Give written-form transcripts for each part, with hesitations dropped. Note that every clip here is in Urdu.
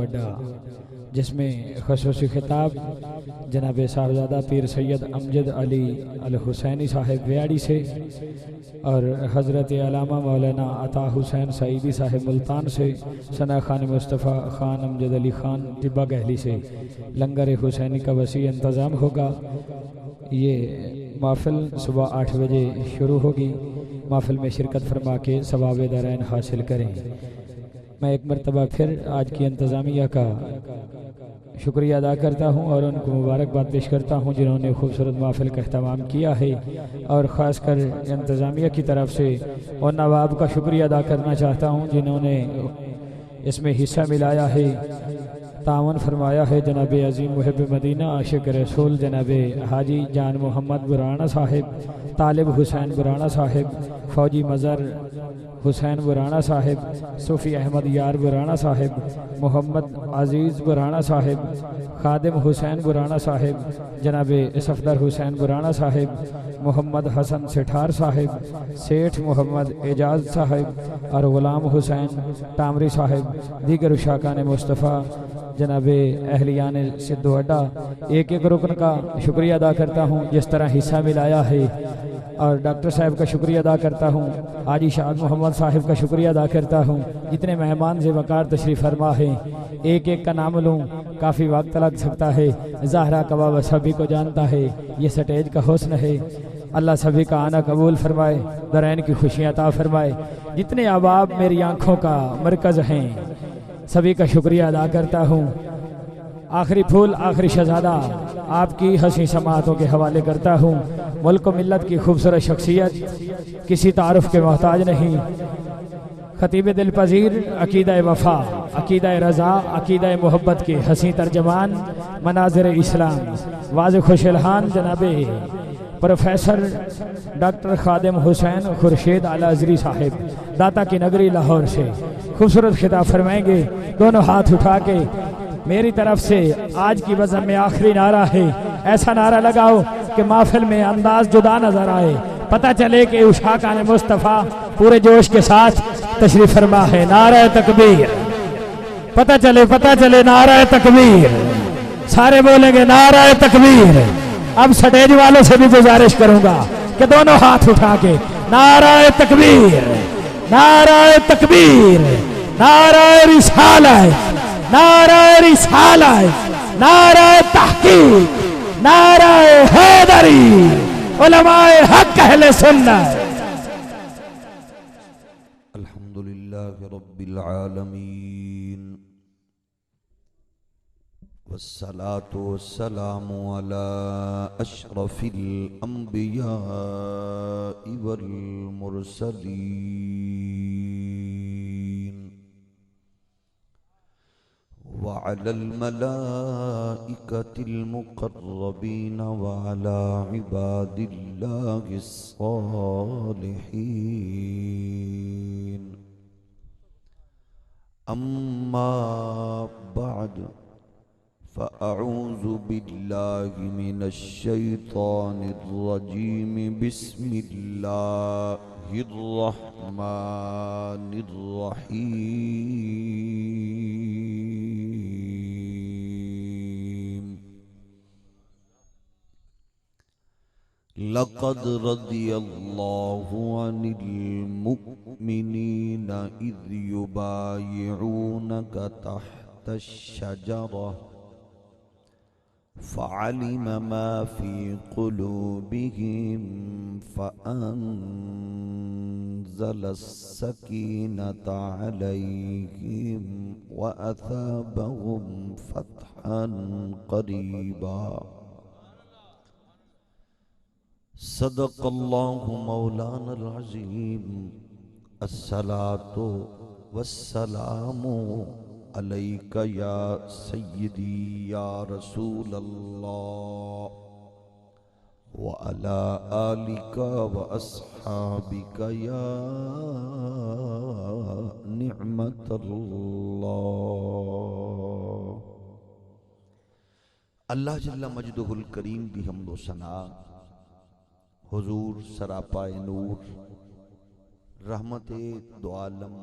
وڈا جس میں خصوصی خطاب جناب صاحبزادہ پیر سید امجد علی الحسینی صاحب ویاڑی سے اور حضرت علامہ مولانا عطا حسین سعیدی صاحب ملتان سے، ثنا خان مصطفیٰ خان امجد علی خان طبہ گہلی سے لنگر حسینی کا وسیع انتظام ہوگا۔ یہ محفل صبح 8 بجے شروع ہوگی۔ محفل میں شرکت فرما کے ثواب دارین حاصل کریں۔ میں ایک مرتبہ پھر آج کی انتظامیہ کا شکریہ ادا کرتا ہوں اور ان کو مبارکباد پیش کرتا ہوں جنہوں نے خوبصورت محفل کا اہتمام کیا ہے، اور خاص کر انتظامیہ کی طرف سے اور نواب کا شکریہ ادا کرنا چاہتا ہوں جنہوں نے اس میں حصہ ملایا ہے، تعاون فرمایا ہے۔ جناب عظیم محب مدینہ عاشق رسول جناب حاجی جان محمد برانا صاحب، طالب حسین برانا صاحب، فوجی مظہر حسین برانا صاحب، صوفی احمد یار برانا صاحب، محمد عزیز برانا صاحب، خادم حسین برانا صاحب، جناب صفدر حسین برانا صاحب، محمد حسن سٹھار صاحب، سیٹھ محمد اعجاز صاحب اور غلام حسین تامری صاحب، دیگر اشاکان مصطفیٰ، جناب اہلیان سدھو اڈا، ایک ایک رکن کا شکریہ ادا کرتا ہوں جس طرح حصہ ملایا ہے، اور ڈاکٹر صاحب کا شکریہ ادا کرتا ہوں، حاجی شاد محمد صاحب کا شکریہ ادا کرتا ہوں، جتنے مہمان سے وقار تشریف فرما ہیں، ایک ایک کا نام لوں کافی وقت لگ سکتا ہے۔ زہرا کباب سبھی کو جانتا ہے، یہ سٹیج کا حسن ہے۔ اللہ سبھی کا آنا قبول فرمائے، درین کی خوشیاں عطا فرمائے۔ جتنے احباب میری آنکھوں کا مرکز ہیں سبھی کا شکریہ ادا کرتا ہوں۔ آخری پھول آخری شہزادہ آپ کی حسین سماعتوں کے حوالے کرتا ہوں۔ ملک و ملت کی خوبصورت شخصیت، کسی تعارف کے محتاج نہیں، خطیب دل پذیر، عقیدہ وفا، عقیدہ رضا، عقیدہ محبت کے حسین ترجمان، مناظر اسلام، واضح خوش الحان جناب پروفیسر ڈاکٹر خادم حسین خورشید الازری صاحب داتا کی نگری لاہور سے خوبصورت خطاب فرمائیں گے۔ دونوں ہاتھ اٹھا کے میری طرف سے آج کی بزم میں آخری نعرہ ہے، ایسا نعرہ لگاؤ کہ محفل میں انداز جدا نظر آئے، پتہ چلے کہ اشاکان مصطفیٰ پورے جوش کے ساتھ تشریف فرما ہے۔ نعرہ تکبیر، پتہ چلے نعرہ تکبیر، سارے بولیں گے نعرہ تکبیر۔ اب سٹیج والوں سے بھی گزارش کروں گا کہ دونوں ہاتھ اٹھا کے نعرہ تکبیر، نعرہ تکبیر، نعرہ رسالت، نعرہ رسالت، نعرہ تحقیق، نعرہ حیدری، علماء حق اہل سنت۔ الحمدللہ رب العالمین، والصلاة والسلام على اشرف الانبیاء والمرسلین، وعلى الملائكة المقربين وعلى عباد الله الصالحين، أما بعد فأعوذ بالله من الشيطان الرجيم، بسم الله الرحمن الرحيم، لقد رضي الله عن المؤمنين إذ يبايعونك تحت الشجرة فعلم ما في قلوبهم فأنزل السكينة عليهم وأثابهم فتحا قريبا، صدق الله مولانا العظيم۔ الصلاة والسلام علیک یا سیدی یا رسول اللہ، وعلی آلک واصحابک یا نعمت اللہ۔ اللہ جل مجدہ الکریم دی حمد و ثنا حضور سراپائے نور رحمت دو عالم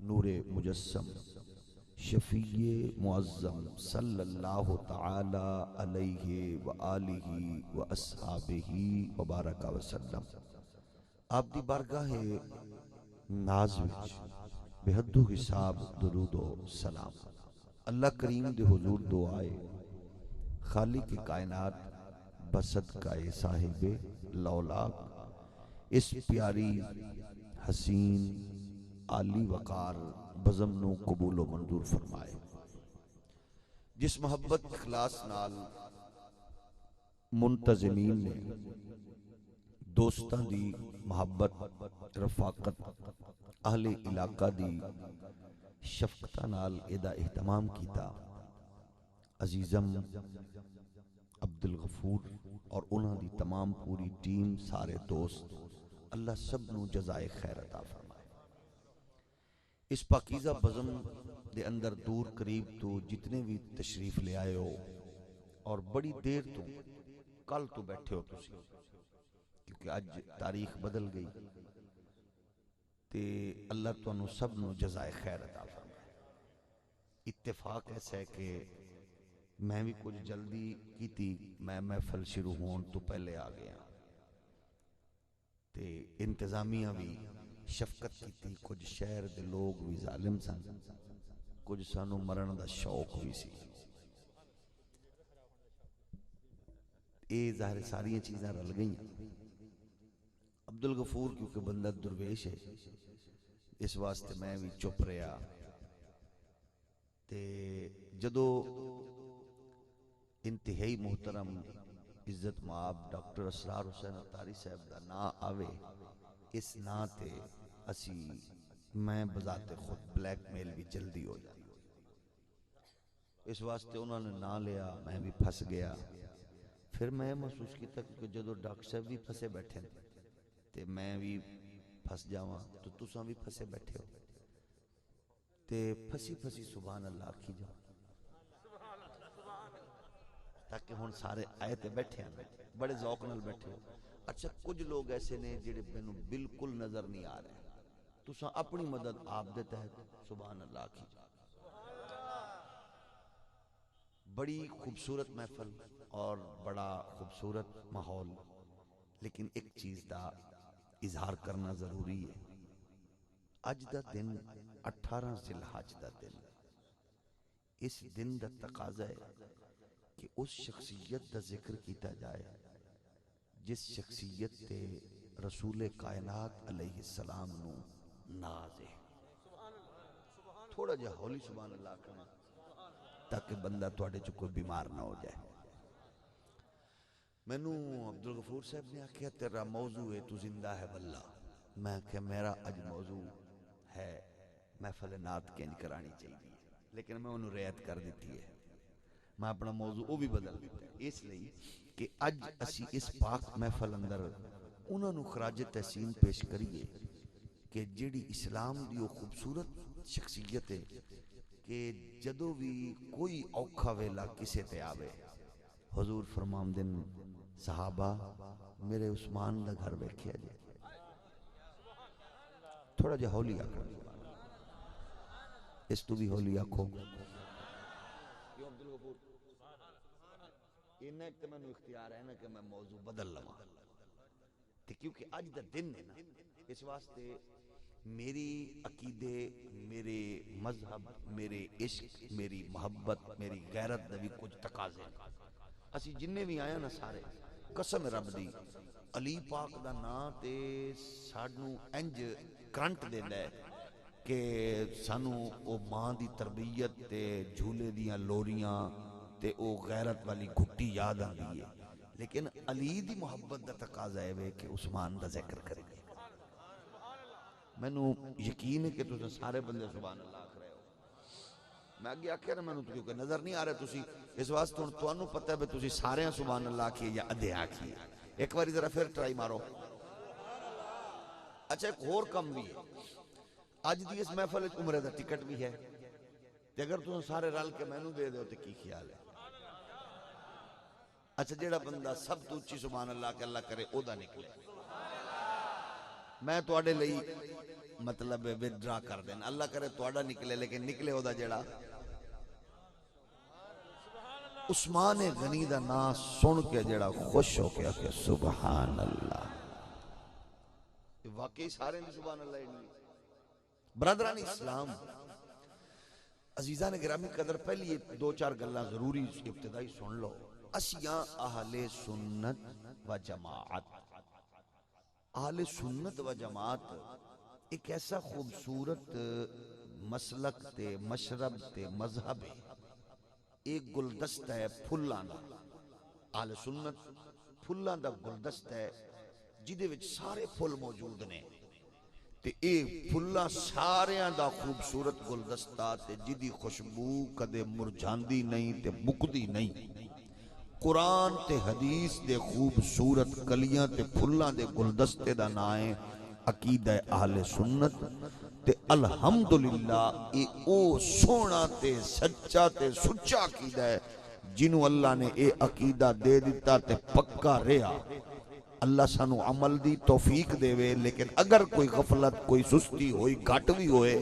نور مجسم شفیع معظم صلی اللہ تعالی علیہ وآلہ واصحابہ وبارک وسلم آپ دی بارگاہ ناز وچ بے حد و حساب درود و سلام اللہ کریم دے حضور دعائے خالق کائنات بصدقہ صاحب لولاک اس پیاری حسین عالی وقار بزم نو قبول و منظور فرمائے جس محبت اخلاص نال منتظمین نے دوستاں دی محبت رفاقت اہل علاقہ دی شفقتاں نال ادا اہتمام کیتا عزیزم عبدالغفور اور انہاں دی تمام پوری ٹیم سارے دوست اللہ سب نو جزائے خیر عطا فرمائے اس پاکیزہ بزم دے اندر دور قریب تو جتنے بھی تشریف لے آئے ہو اور بڑی دیر تو کل تو بیٹھے ہو تسی کیونکہ آج تاریخ بدل گئی تے اللہ تو انہوں سب نو جزائے خیر عطا فرمائے اتفاق ایسا ہے کہ میں بھی کچھ جلدی کی تھی میں محفل شروع ہون تو پہلے آ گیا تے انتظامیہ بھی شفقت کی تھی کچھ شہر دے لوگ بھی ظالم سن کچھ سانو مرن دا شوق بھی سی اے ظاہر ساری چیزیں رل گئی عبدالغفور کیونکہ بندہ درویش ہے اس واسطے میں بھی چپ رہا تے جدو انتہائی محترم عزت مآب ڈاکٹر اسرار حسین اتاری صاحب دا نا آوے اس نا تے اسی میں بذات خود بلیک میل بھی جلدی ہو جاتا اس واسطے انہوں نے نا لیا میں بھی پھس گیا پھر میں محسوس کیتا کہ جدو ڈاکٹر صاحب بھی پھسے بیٹھے تے میں بھی پھس جاواں تو تساں بھی پھسے بیٹھے ہو تے پھسی پھسی سبحان اللہ کی جاؤ تاکہ ہون سارے آئے تے بیٹھے ہیں بڑے ذوق نال بیٹھے ہو اچھا کچھ لوگ ایسے نے جڑے مینوں بالکل نظر نہیں آ رہے تساں اپنی مدد آپ دے تحت سبحان اللہ کی بڑی خوبصورت محفل اور بڑا خوبصورت ماحول لیکن ایک چیز دا اظہار کرنا ضروری ہے اج دا دن 18 ذی الحج دا دن اس دن دا تقاضا ہے کہ اس شخصیت دا ذکر کیتا جائے جس شخصیت تے رسول کائنات علیہ السلام نو ناز ہے تھوڑا جا ہولی سبحان اللہ کرنا تاکہ بندہ تواڈے چ کوئی بیمار نہ ہو جائے مینوں عبدالغفور صاحب نے آکھیا تیرا موضوع ہے تو زندہ ہے واللہ میں کہ میرا اج موضوع ہے محفل نعت کینج کرانی چاہیے لیکن میں انہوں رعایت کر دیتی ہے میں اپنا موضوع وہ بھی بدل دیتا ہے اس لئے کہ اج اسی اس پاک محفل اندر انہوں نے خراج تحسین پیش کریے کہ جیڑی اسلام دی وہ خوبصورت شخصیت ہے کہ جدو بھی کوئی اوکھا ویلا کسے تے آوے حضور فرمام دن صحابہ میرے عثمان دا گھر بیکھیا جائے تھوڑا جا ہولی آکھا اس تو بھی ہولی آکھو انہیں ایک تو میں نے اختیار ہے نا کہ میں موضوع بدل لما کیونکہ آج دا دن ہے نا اس واسطے میری عقیدے میرے مذہب میرے عشق میری محبت میری غیرت دا بھی کچھ تقاضے اسی جننے بھی آیا نا سارے قسم رب دی علی پاک دا نا تے سانو انج کرنٹ دیندا ہے کہ سانو او ماں دی تربیت تے جھولے دیاں لوریاں تے او غیرت والی گھٹی یاد آندی ہے لیکن علی دی محبت دا تقاضا ہے کہ عثمان دا ذکر کرے میں نو یقین ہے کہ تو سارے بندے سبحان اللہ آکھ رہے ہو میں آگے آکھیا نا میں نو کیونکہ نظر نہیں آ رہے تسی اس واسطے تو انو پتہ ہے بے تسی سارے ہیں سبحان اللہ آکھیے یا ادھے آکھیے ایک باری ذرا پھر ٹرائی مارو اچھا ایک اور کم بھی ہے آج دی اس محفل عمرے دا ٹکٹ بھی ہے تے اگر تو سارے رل کے میں نو دے دے ہو تے کی خیال ہے اچھا جیڑا بندہ سب تو اچھی سبحان اللہ کہ اللہ کرے او دا نکلے میں تو آڑے لئی مطلب ودرا کر دینا اللہ کرے تو آڑا نکلے لیکن نکلے او دا جیڑا عثمان غنی دا نام سن کے جڑا خوش ہو گیا کہ سبحان اللہ. واقعی سارے نے سبحان اللہ نہیں. برادران اسلام عزیزان گرامی قدر پہلی دو چار گلاں ضروری ابتدائی سن لو. اسیاں اہل سنت و جماعت. اہل سنت و جماعت ایک ایسا خوبصورت مسلک تے مشرب تے مذہب ہے. ایک گلدستہ ہے پھلاں دا. اہل سنت پھلاں دا گلدستہ ہے جدے وچ سارے پھل موجود نے تے اے پھلاں ساریاں دا خوبصورت گلدستہ تے جدی خوشبو کدے مرجھاندی نہیں تے مکدی نہیں. قرآن تے حدیث دے خوبصورت کلیاں تے پھلاں دے گلدستے دا نام ہے عقیدہ اہل سنت. تے الحمدللہ اے او سونا تے سچا تے سچا عقیدہ ہے جنہوں اللہ نے اے عقیدہ دے دیتا تے پکا رہا. اللہ سانو عمل دی توفیق دے وے. لیکن اگر کوئی غفلت کوئی سستی ہوئی گھٹ بھی ہوئے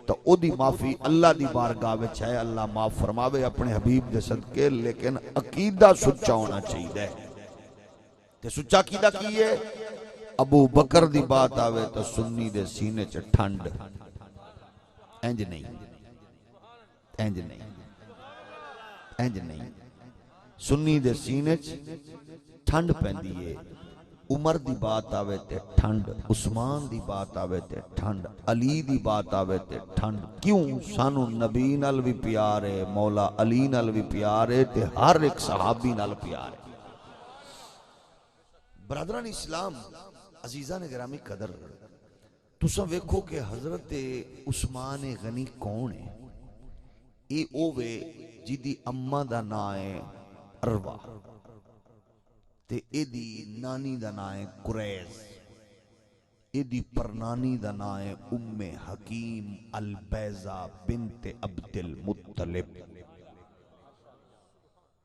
تو او دی معافی اللہ دی بارگاہ وچ ہے. اللہ معاف فرماوے اپنے حبیب دے صدقے. لیکن عقیدہ سچا ہونا چاہیے. تے سچا عقیدہ کی ہے؟ ابو بکر دی بات آوے تو سنی دے سینے چ ٹھنڈ. انج نہیں انج نہیں انج نہیں. سنی دے سینے چ ٹھنڈ پیندی ہے. عمر دی بات آوے تے ٹھنڈ. عثمان دی بات آوے تے ٹھنڈ. علی دی بات آوے تے ٹھنڈ. کیوں؟ سانو نبی نال بھی پیار ہے, مولا علی نال بھی پیار ہے, تے ہر ایک صحابی نال پیار ہے. برادران اسلام عزیزان گرامی قدر, تساں ویکھو کہ حضرت عثمان غنی کون ہے؟ اے اوے جدی اماں دا نام ہے اروا تے اے دی نانی دا نام ہے قریز. اے دی پرنانی دا نام ہے ام حکیم البیضہ بنت عبد المطلب.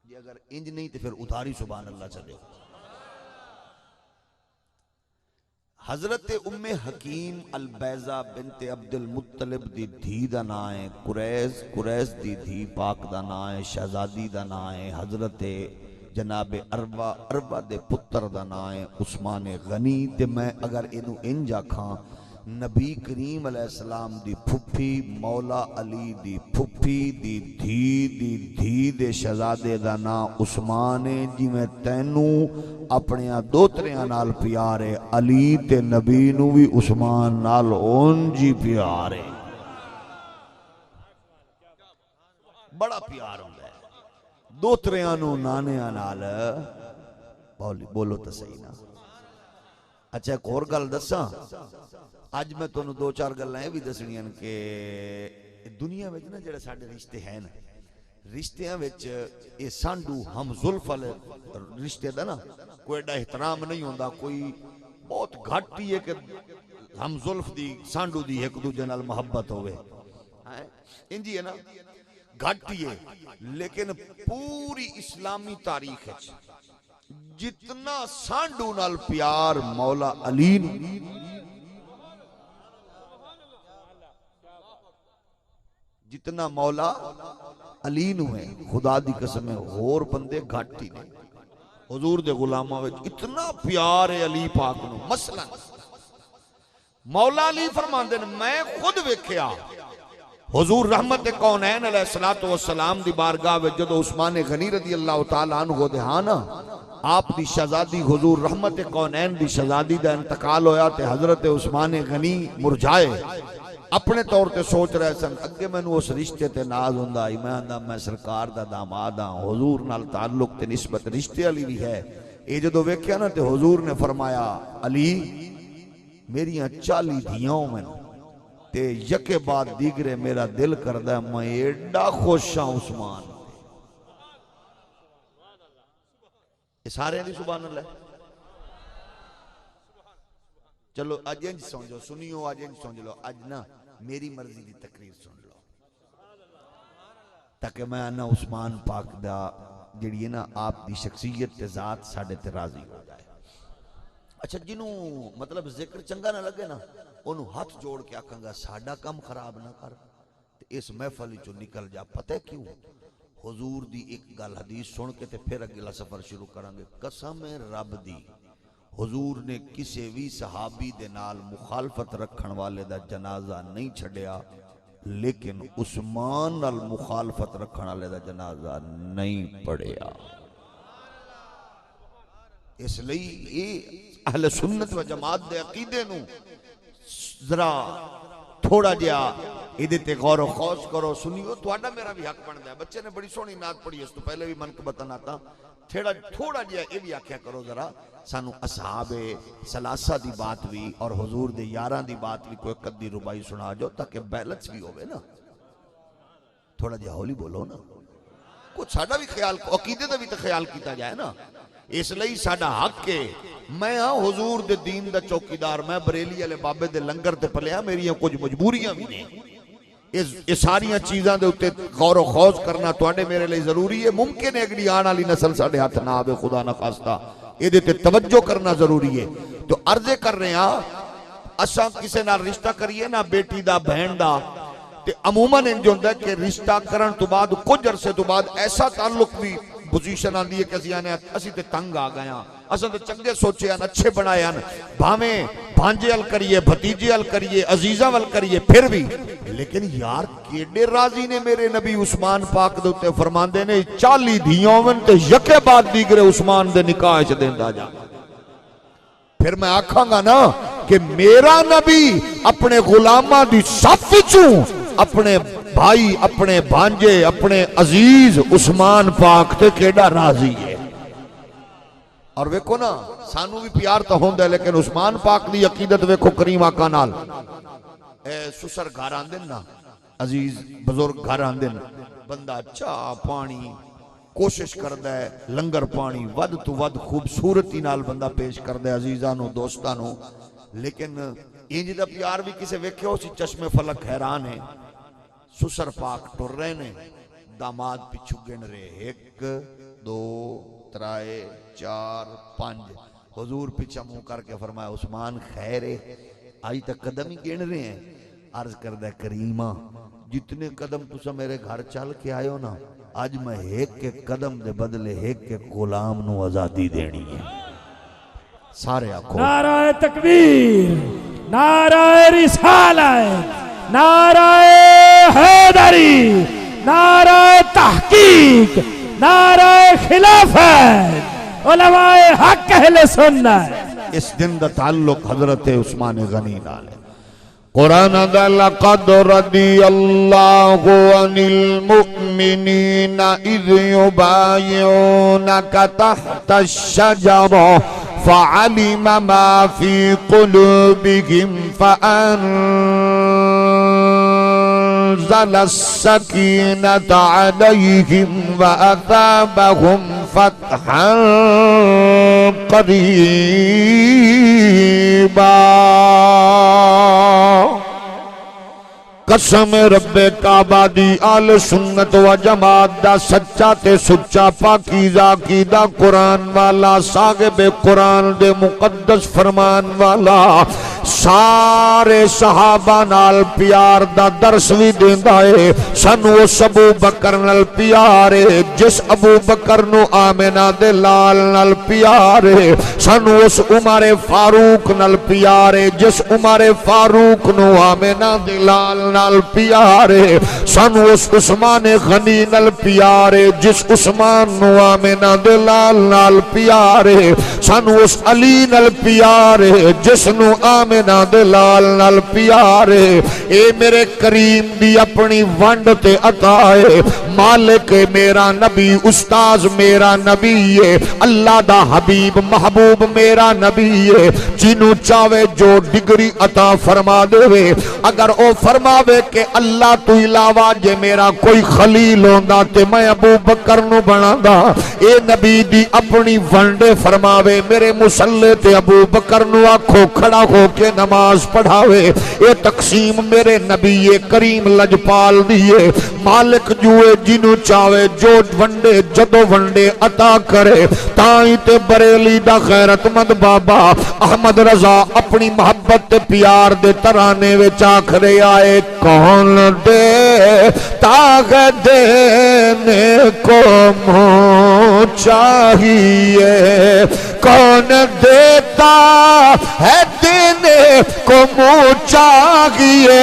یہ اگر انج نہیں تے پھر ادھاری سبحان اللہ چلے. حضرت ام حکیم البیضہ بنت عبد المطلب دی دھی دا نام ہے قریز. قریز دی دھی پاک دا نام ہے شہزادی دا نام ہے حضرت جناب اروا. اروا دے پتر دا نام ہے عثمان غنی. تے میں اگر اینو انج آکھاں نبی کریم علیہ السلام دی پھپھی مولا علی دی پھپھی دی دھی دے شہزادے دا نام عثمان ہے. جی میں تینوں اپنے دوتریاں نال پیار ہے, علی تے نبی نو بھی عثمان نال اونجی پیار ہے. بڑا پیار ہوندا ہے دوتریاں نو نانیاں نال. بولو تو صحیح نا. اچھا ایک اور گل دساں. اج میں تانوں دو چار گلاں یہ بھی دسنیاں کہ دنیا وچ نا جڑے ساڈے رشتے ہیں نا, رشتیاں وچ اے سانڈو ہم زلف والے رشتے دا نا کوئی ایڈا احترام نہیں ہوندا. کوئی بہت گھٹ ہی ہے کہ ہم زلف دی سانڈو دی ایک دوجے نال محبت ہوئے. انجی ہے نا, گھٹ ہی ہے. لیکن پوری اسلامی تاریخ ہے جتنا سانڈو نال پیار مولا علی جتنا مولا علی نو ہے, خدا دی قسم ہے اور بندے گھٹ ہی نہیں. حضور دے غلاماں وچ اتنا پیار ہے علی پاک نو. مثلا مولا علی فرماندے نے میں خود ویکھیا حضور رحمت کونین علیہ الصلوۃ والسلام دی بارگاہ وچ جدوں عثمان غنی رضی اللہ تعالی عنہ دے ہاں نا آپ دی شہزادی حضور رحمت کونین دی شہزادی دا انتقال ہویا تے حضرت عثمان غنی مرجائے اپنے طور تے سوچ رہے سن. اگے میں اس رشتے تے ناز ہوندا آئی. میں آندا میں سرکار دا داماد ہاں, حضور نال تعلق تے نسبت رشتے علی بھی ہے. اے جدو ویکھیا نا تے حضور نے فرمایا علی میریاں 40 دھیاں میں تے یکے بعد دیگرے میرا دل کردہ ہے میں ایڈا خوش ہاں عثمان. یہ سارے ہیں سبحان اللہ. چلو آج انج سمجھو سنیو, آج انج سمجھ لو. آج نا میری مرضی دی تقریر سن لو تاکہ میں آنا عثمان پاک دا جڑی ہے نا آپ دی شخصیت تے ذات ساڑھے تے راضی ہو جائے. اچھا جنہوں مطلب ذکر چنگا نہ لگے نا انہوں ہاتھ جوڑ کے آکھاں گا ساڑھا کم خراب نہ کر تے اس محفل جو نکل جا. پتہ ہے کیوں؟ حضور دی ایک گل حدیث سن کے تے پھر اگلا سفر شروع کریں گے. قسم رب دی حضور نے کسی بھی صحابی دے نال مخالفت رکھن والے دا جنازہ نہیں چھڑیا، لیکن عثمان نال مخالفت رکھن والے دا جنازہ نہیں پڑھیا. اس لئی یہ اہل سنت و جماعت دے عقیدے نو ذرا تھوڑا جہا یہ تے غور و خوض کرو. سنیو تہاڈا میرا بھی حق بندا ہے. بچے نے بڑی سونی نعت پڑھی، اس تو پہلے بھی منقبت آتا تھوڑا جہا یہ بھی آکھیا کرو ذرا سانو اصحاب ثلاثہ دی بات بھی اور حضور دے یاراں دی بات بھی کوئی قدی ربائی سنا جو تاکہ بیلنس بھی ہوئے نا. تھوڑا جہا ہولی بولو نا، کچھ ساڈا بھی خیال عقیدے دا بھی تے خیال کیتا جائے نا. اس لئی ساڈا حق ہے. میں ہاں حضور دے دین دا چوکیدار، میں بریلی والے بابے دے لنگر تے پلیا، میری کچھ مجبوریاں بھی نے. یہ ساریاں چیزاں دے اوتے غور و خوض کرنا تواڈے میرے لئی ضروری ہے. ممکن ہے اگلی آن والی نسل ساڈے ہاتھ نہ آوے، خدا نہ خواستہ یہ تے توجہ کرنا ضروری ہے. تو عرضے کر رہے ہاں اساں کسے نال رشتہ کریے نا بیٹی دا بہن دا تے عموماً انج ہوندا ہے کہ رشتہ کرن تو بعد کچھ عرصے تو بعد ایسا تعلق بھی پوزیشن آندی ہے کہ اسی تے تنگ آ گئے ہاں، اساں تے چنگے سوچے ہیں، اچھے بنائے ہیں، بھاویں بھانجے ال کریے، بھتیجے ال کریے، عزیزاں ول کریے، پھر بھی لیکن یار کیڑے راضی نے میرے نبی عثمان پاک دے اوتے فرماندے نے 40 دھیاں ون تے یکے بعد دیگرے عثمان دے نکاح وچ دیندا جا. پھر میں آکھاں گا نا کہ میرا نبی اپنے غلاماں دی صف وچوں اپنے بھائی، اپنے بھانجے، اپنے عزیز عثمان پاک تے کیڑا راضی ہے. اور ویکھو نا سانو بھی پیار تا ہوندا ہے، لیکن عثمان پاک دی عقیدت ویکھو کریم آقا نال. سسر گھر آندن نا، عزیز بزرگ گھر آندن، بندہ چاہ پانی کوشش کردا ہے، لنگر پانی ود تو ود خوبصورتی نال بندہ پیش کردا ہے عزیزانو دوستانو. لیکن انج دا پیار بھی کسے ویکھے ہو سی چشم فلک حیران ہے. سسر پاک ٹر رہے نے، داماد پچھو گن رہے 1 2 3 4 5. حضور پیچھا منہ کر کے فرمایا عثمان خیر ہے، آج تک قدم ہی گن رہے ہیں. عرض کردہ کریمہ جتنے قدم تسا میرے گھر چل کے آئے ہو نا، آج میں ایک کے قدم دے بدلے ایک کے غلام نو آزادی دینی ہے. سارے آنکھوں نعرہ تکبیر، نعرہ رسالت، نعرہ حیدری، نعرہ تحقیق، نعرہ خلافت، علماء حق اہل سنت. اس دن دا تعلق حضرت عثمان غنی نال ہے. قرآن دا لقد رضی اللہ عن المؤمنین اذ یبایعونک تحت الشجرہ فعلم ما فی قلوبہم فانزل السکینۃ علیہم واثابہم فتحا قریبا. قسم رب کعبہ دی آل سنت و جماعت دا سچا تے سچا پاکیزہ عقیدہ قرآن والا صاحب قرآن دے مقدس فرمان والا سارے صحابہ نال پیار دا درس بھی دیندا ہے. سانو اس ابو بکر نال پیار ہے جس ابو بکر نو آمنہ دے لال نال پیار ہے. سانو اس عمر فاروق نال پیار ہے جس عمر فاروق نو آمنہ دے لال نال پیار ہے. سانو اس عثمان غنی نال پیار ہے جس عثمان نو آمنہ دے لال نال پیار ہے. سانو اس علی نال پیار ہے جس نو آمنہ دے لال نال پیار ہے. اے میرے کریم دی اپنی ونڈ تے عطا ہے. مالک میرا نبی، استاذ میرا نبی ہے، اللہ دا حبیب محبوب میرا نبی ہے. جنوں چاہے جو ڈگری عطا فرما دے، اگر او فرماوے کہ اللہ تو علاوہ جے میرا کوئی خلیل ہوندا تے میں ابو بکر نو بنا دا، اے نبی دی اپنی ونڈے فرماوے میرے مصلی تے ابو بکر نو آکھو کھڑا ہو کے نماز پڑھاوے. اے تقسیم میرے نبی کریم لجپال دیئے. مالک جوئے جنوں چاہے جو ونڈے جدو ونڈے عطا کرے. تائیں تے بریلی دا غیرت مند بابا احمد رضا اپنی محبت تے پیار دے ترانے وچ آکھدے آئے کون دے تاغ دینے کو منہ چاہیے، کون دیتا ہے دینے کو منہ چاہیے،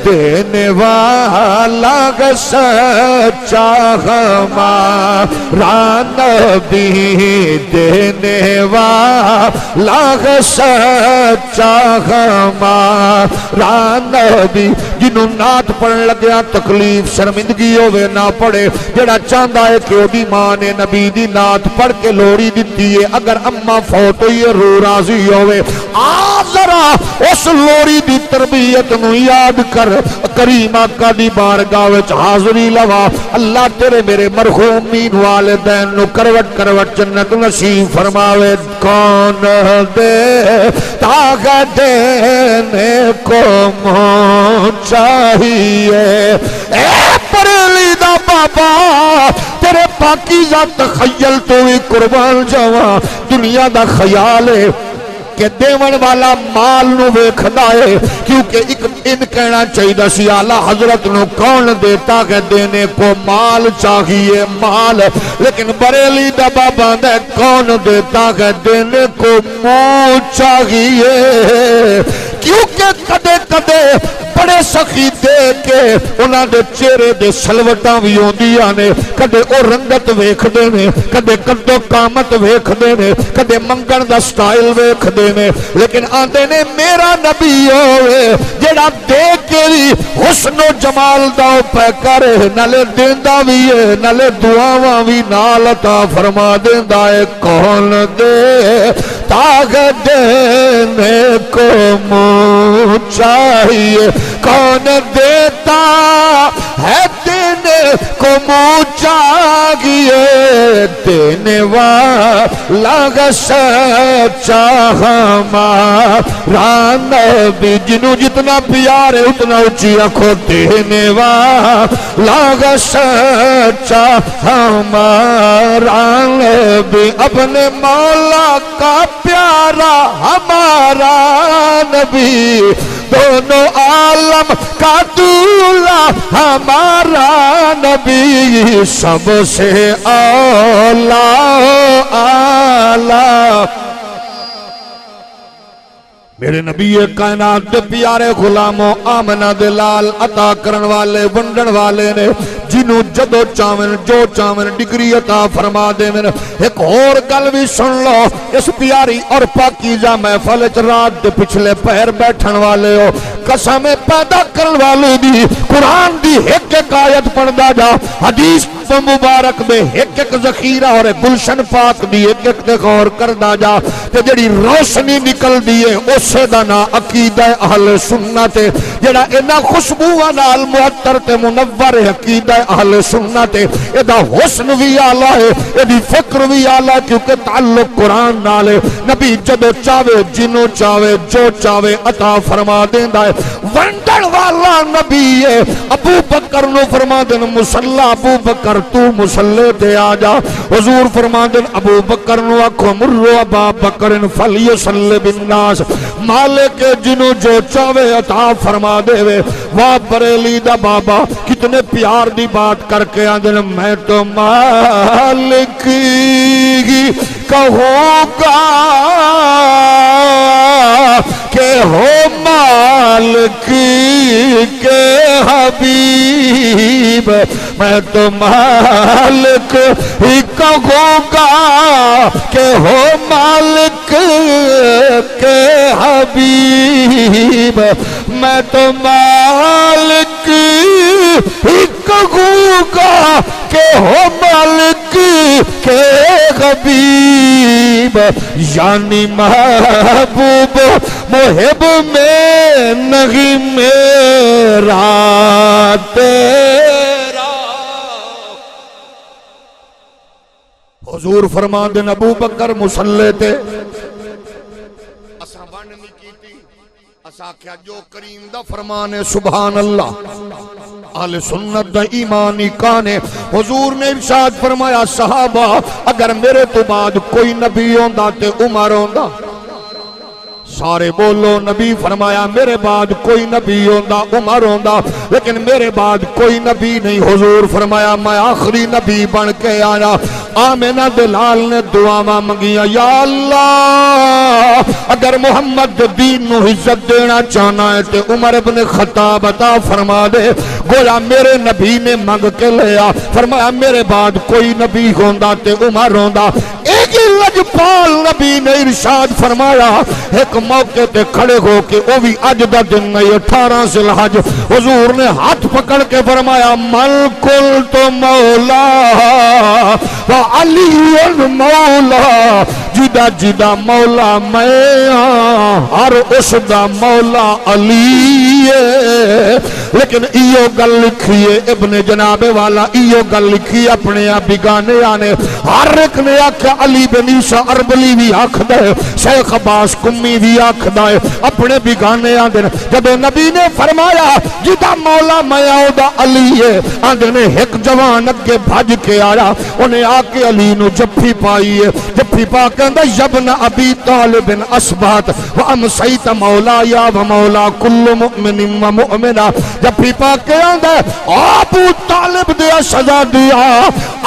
دینے والا سچا ہمارا نبی، دینے والا سچا ہمارا نبی، جنہوں نعت پڑھن لگیا تکلیف شرمندگی ہوئے نہ پڑھے، جڑا چاہتا ہے کہ وہ دی ماں نے نبی دی نعت پڑھ کے لوڑی دیتی ہے، اگر اماں فوت ہوئی ہے روح راضی ہوئے، آ ذرا اس لوڑی دی تربیت نو یاد کر، کریم آقا دی بارگاہ وچ حاضری لوا، اللہ تیرے میرے مرحومین والدین نو کروٹ کروٹ جنت نصیب فرماوے۔ کون دے تاغ دینے کو منہ چاہیے، اے بریلی دا بابا تیرے پاکیزہ تخیل تو ہی قربان جاواں، دنیا دا خیال ہے کہ دیون والا مال نو ویکھدا ہے، کیونکہ ایک ان کہنا چاہیے سی اعلیٰ حضرت نو کون دیتا کہ دینے کو مال چاہیے مال، لیکن بریلی دا بابا دے کون دیتا کہ دینے کو منہ چاہیے، کیونکہ کدے کدے بڑے سخی دے کے انہاں دے چہرے دے سلوٹاں بھی ہوندیاں نے، کدے او رنگت ویکھدے نے، کدے قد و قامت ویکھدے نے، کدے منگن دا سٹائل ویکھدے نے، لیکن آندے نے میرا نبی ہوئے جڑا دے کے بھی حسن و جمال دا پہ کرے، نالے دیندا بھی ہے نالے دعاواں بھی نال عطا فرما دیندا ہے۔ کون دے تاغ دینے کو منہ چاہیے، کون دیتا ہے دینے کو منہ چاہیے، دینے والا سچا ہمارا نبی، جنوں جتنا پیار ہے اتنا اونچی رکھو، دینے والا سچا ہمارا نبی، اپنے مولا کا پیارا ہمارا نبی، دونوں عالم کا دولہ ہمارا نبی، سب سے اولا اعلیٰ، میرے نبی کائنات دے پیارے غلاموں آمنہ دلال عطا کرن والے ونڈن والے نے، جنہوں جدو چاون جو چاون ڈگری عطا فرما دے میں۔ ایک اور گل بھی سن لو، اس پیاری اور پاکیزہ محفل وچ رات دے پچھلے پہر بیٹھن والے ہو، قسم پیدا کرن والے دی قرآن دی ایک ایک آیت پڑھدا جا، حدیث مبارک میں ایک ایک ذخیرہ اور گلشن پاک دی ایک ایک تے غور کردا جا، تے جڑی روشنی نکل دیئے اسے دا نا عقیدہ اہل سنت، جڑا اینا خوشبوہ نال معطر تے منور عقیدہ اہل سنت، ایدہ حسن بھی آلہ ہے، ایدی فکر بھی آلہ ہے، کیونکہ تعلق قرآن نال ہے، نبی جدو چاہوے جنو چاہوے جو چاہوے عطا فرما دیندہ ہے، ونڈن والا نبی ہے۔ ابو بکر نو فرما دین مسلح ابو بکر تو مسلح تے آجا، حضور فرما دین ابو بکر نو آکھو مرو ابا بکر فلیصلی بالناس، مالک جنو جو چاہوے عطا فرما دے وے۔ واہ بریلی دا بابا کتنے پیار دی بات کر کے آدھن، میں تو مالک ہی کہوں گا کہ ہو مالک کے حبیب، میں تو مالک ہی کہوں گا کہ ہو مالک کے حبیب، میں تو مالک ہی کہوں گا کہ ہو مالک کے حبیب، یعنی محبوب محب میں نہیں میرا تیرا۔ حضور فرما دین ابو بکر مسلح تے، اساں بن نہیں کیتی، اساں کیا جو کریم دا فرمان ہے سبحان اللہ، اہل سنت دا ایمانی کانے۔ حضور نے ارشاد فرمایا صحابہ اگر میرے تو بعد کوئی نبی ہوندا تے عمر ہوندا، سارے بولو نبی فرمایا میرے بعد کوئی نبی ہوندا عمر ہوندا لیکن میرے بعد کوئی نبی نہیں حضور فرمایا میں آخری نبی بن کے آیا آمنہ دلال نے دعاواں منگیاں یا اللہ اگر محمد دین نو عزت دینا چاہنا ہے تے عمر ابن خطاب عطا فرما دے گویا میرے نبی نے منگ کے لیا فرمایا میرے بعد کوئی نبی ہوندا تے عمر ہوندا ایک ہی لجپال نبی نے ارشاد فرمایا ایک موقع تے کھڑے ہو کے وہ بھی اج دا دن نہیں 18 ذی الحج حضور نے ہاتھ پکڑ کے فرمایا مل کل تو مولا و علی مولا جدا جدا مولا میں ہر اس دا مولا علی ہے لیکن ایو گل لکھیے ابن جناب والا ایو گل لکھی اپنے بیگانے آنے ہر ایک نے آکھا علی بن عیسیٰ اربلی بھی آکھ دے شیخ عباس کمی بھی آکھ دے اپنے بیگانے آنے جب نبی نے فرمایا جدا مولا میں آؤ دا علی ہے آنے نے ایک جوان اگے بھاج کے آیا انہیں آکے علی نو جفی پائی ہے جفی پا کے اندر یبن ابی طالب اسبات و امسیت مولا یا و مولا کل مؤمن و مؤمنہ جفی پا کے اندر ابو طالب دیا سزا دیا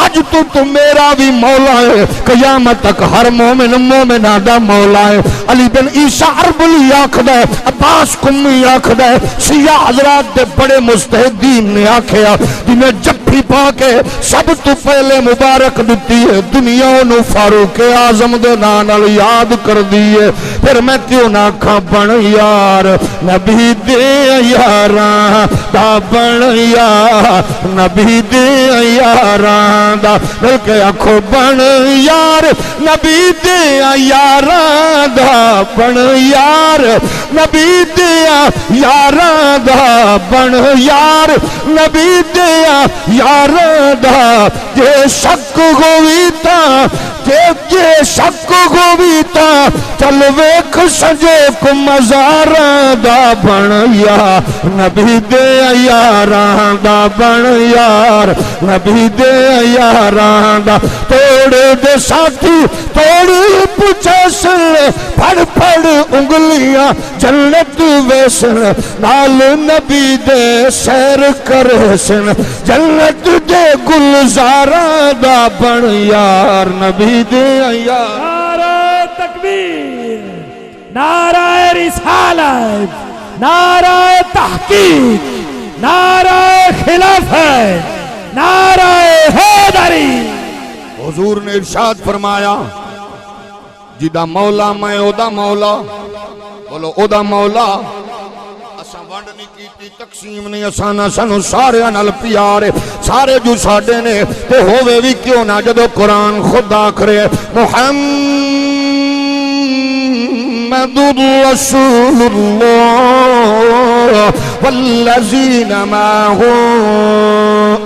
اج تو میرا بھی مولا ہے قیامت تک ہر مومن مومنہ دا مولا ہے علی بن عیسیٰ اربلی آکھ دے عباس کمی آکھ دے شیعہ حضرات دے بڑے مستحدین نے آکھیا جنہیں جفی پا کے سب تو پہلے مبارک دیتی ہے دنیا نو فاروق اعظم دے نال یاد کر دیئے پھر میں کیوں نہ کھا بن یار نبی دے یاراں دا بن یار نبی دے یاراں دا بلکہ آکھو بن یار نبی دے یاراں دا بن یار نبی دے یاراں دا بن یار نبی دے یاراں دا جے شک ہوئی تا جے شک ہوئی تا چل ویکھ سجے کو مزاراں دا بن یار نبی دے یاراں دا بن یار نبی دے یاراں دا توڑے دے ساتھی توڑی پوچھے سن پھڑ پھڑ انگلیاں جنت ویسن نال نبی دے سیر کرے سن جنت دے گلزاراں دا بن یار نبی دے یار نعرہ تکبیر نعرہ رسالت نعرہ تحقیق نعرہ خلافت نعرہ حیدری حضور نے ارشاد فرمایا جدا مولا میں او دا مولا بولو او دا مولا اساں ونڈ نہیں کیتی تقسیم نہیں اساں سانو سارے نال پیارے سارے جو ساڈے نے تے ہووے وی کیوں نہ جدو قرآن خدا کرے محمد رسول اللہ والذین معه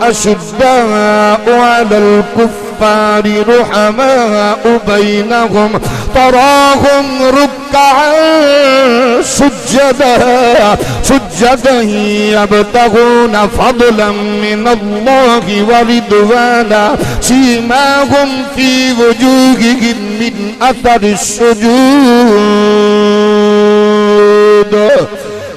أشداء على الكفار رحماء بينهم تراهم ركعا سجدا يبتغون فضلا من الله ورضوانا سيماهم في وجوههم من أثر السجود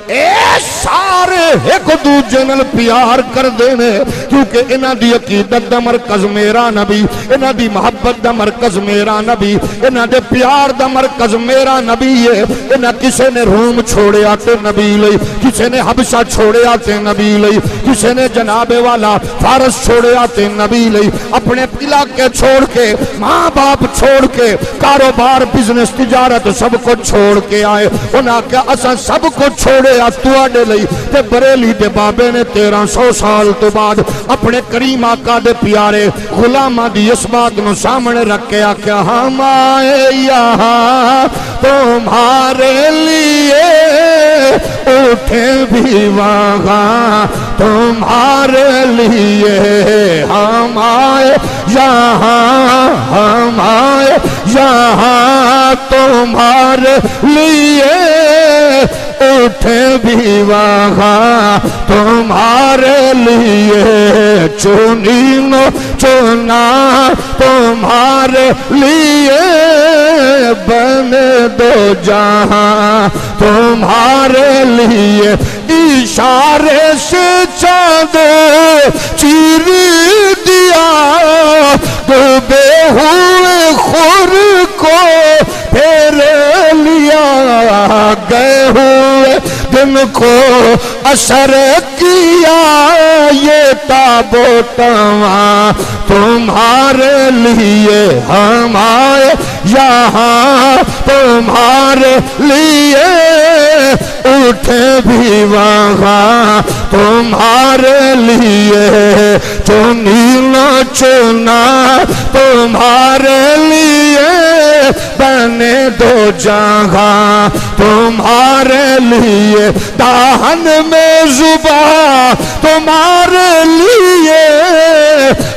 اے سارے ایک دوجے نال پیار کر دینے کیونکہ انہاں دی عقیدت دا مرکز میرا نبی انہاں دی محبت دا مرکز میرا نبی انہاں دے پیار دا مرکز میرا نبی ہے انہاں کسے نے روم چھوڑے آتے نبی لئی کسے نے حبشہ چھوڑے آتے نبی لئی کسے نے جناب والا فارس چھوڑے آتے نبی لئی اپنے علاقے چھوڑ کے ماں باپ چھوڑ کے کاروبار بزنس تجارت سب کو چھوڑ کے آئے انہاں کیا اساں سب کو چھوڑے آتواڈے لئی تے بریلی دے بابے نے 1300 سال تو بعد اپنے کریم آقا دے پیارے غلامہ دی اس بات نو سامنے رکھ کے آکھیا ہم آئے یہاں تمہارے لیے اٹھے بھی وہاں تمہارے لیے ہم آئے یہاں تمہارے لیے اٹھے بھی وہاں تمہارے لیے چنی چنا تمہارے لیے بن دو جہاں تمہارے لیے اشارے سے چاند چیر دیا ڈوبے ہوئے خور کو پھیر لیا گئے ہوئے دن کو اثر کیا یہ تابوتاں تمہارے لیے ہم آئے یہاں تمہارے لیے اٹھے بھی وہاں تمہارے لیے چنینا چنا تمہارے لیے بنے دو جہاں تمہارے لیے دہن میں زباں تمہارے لیے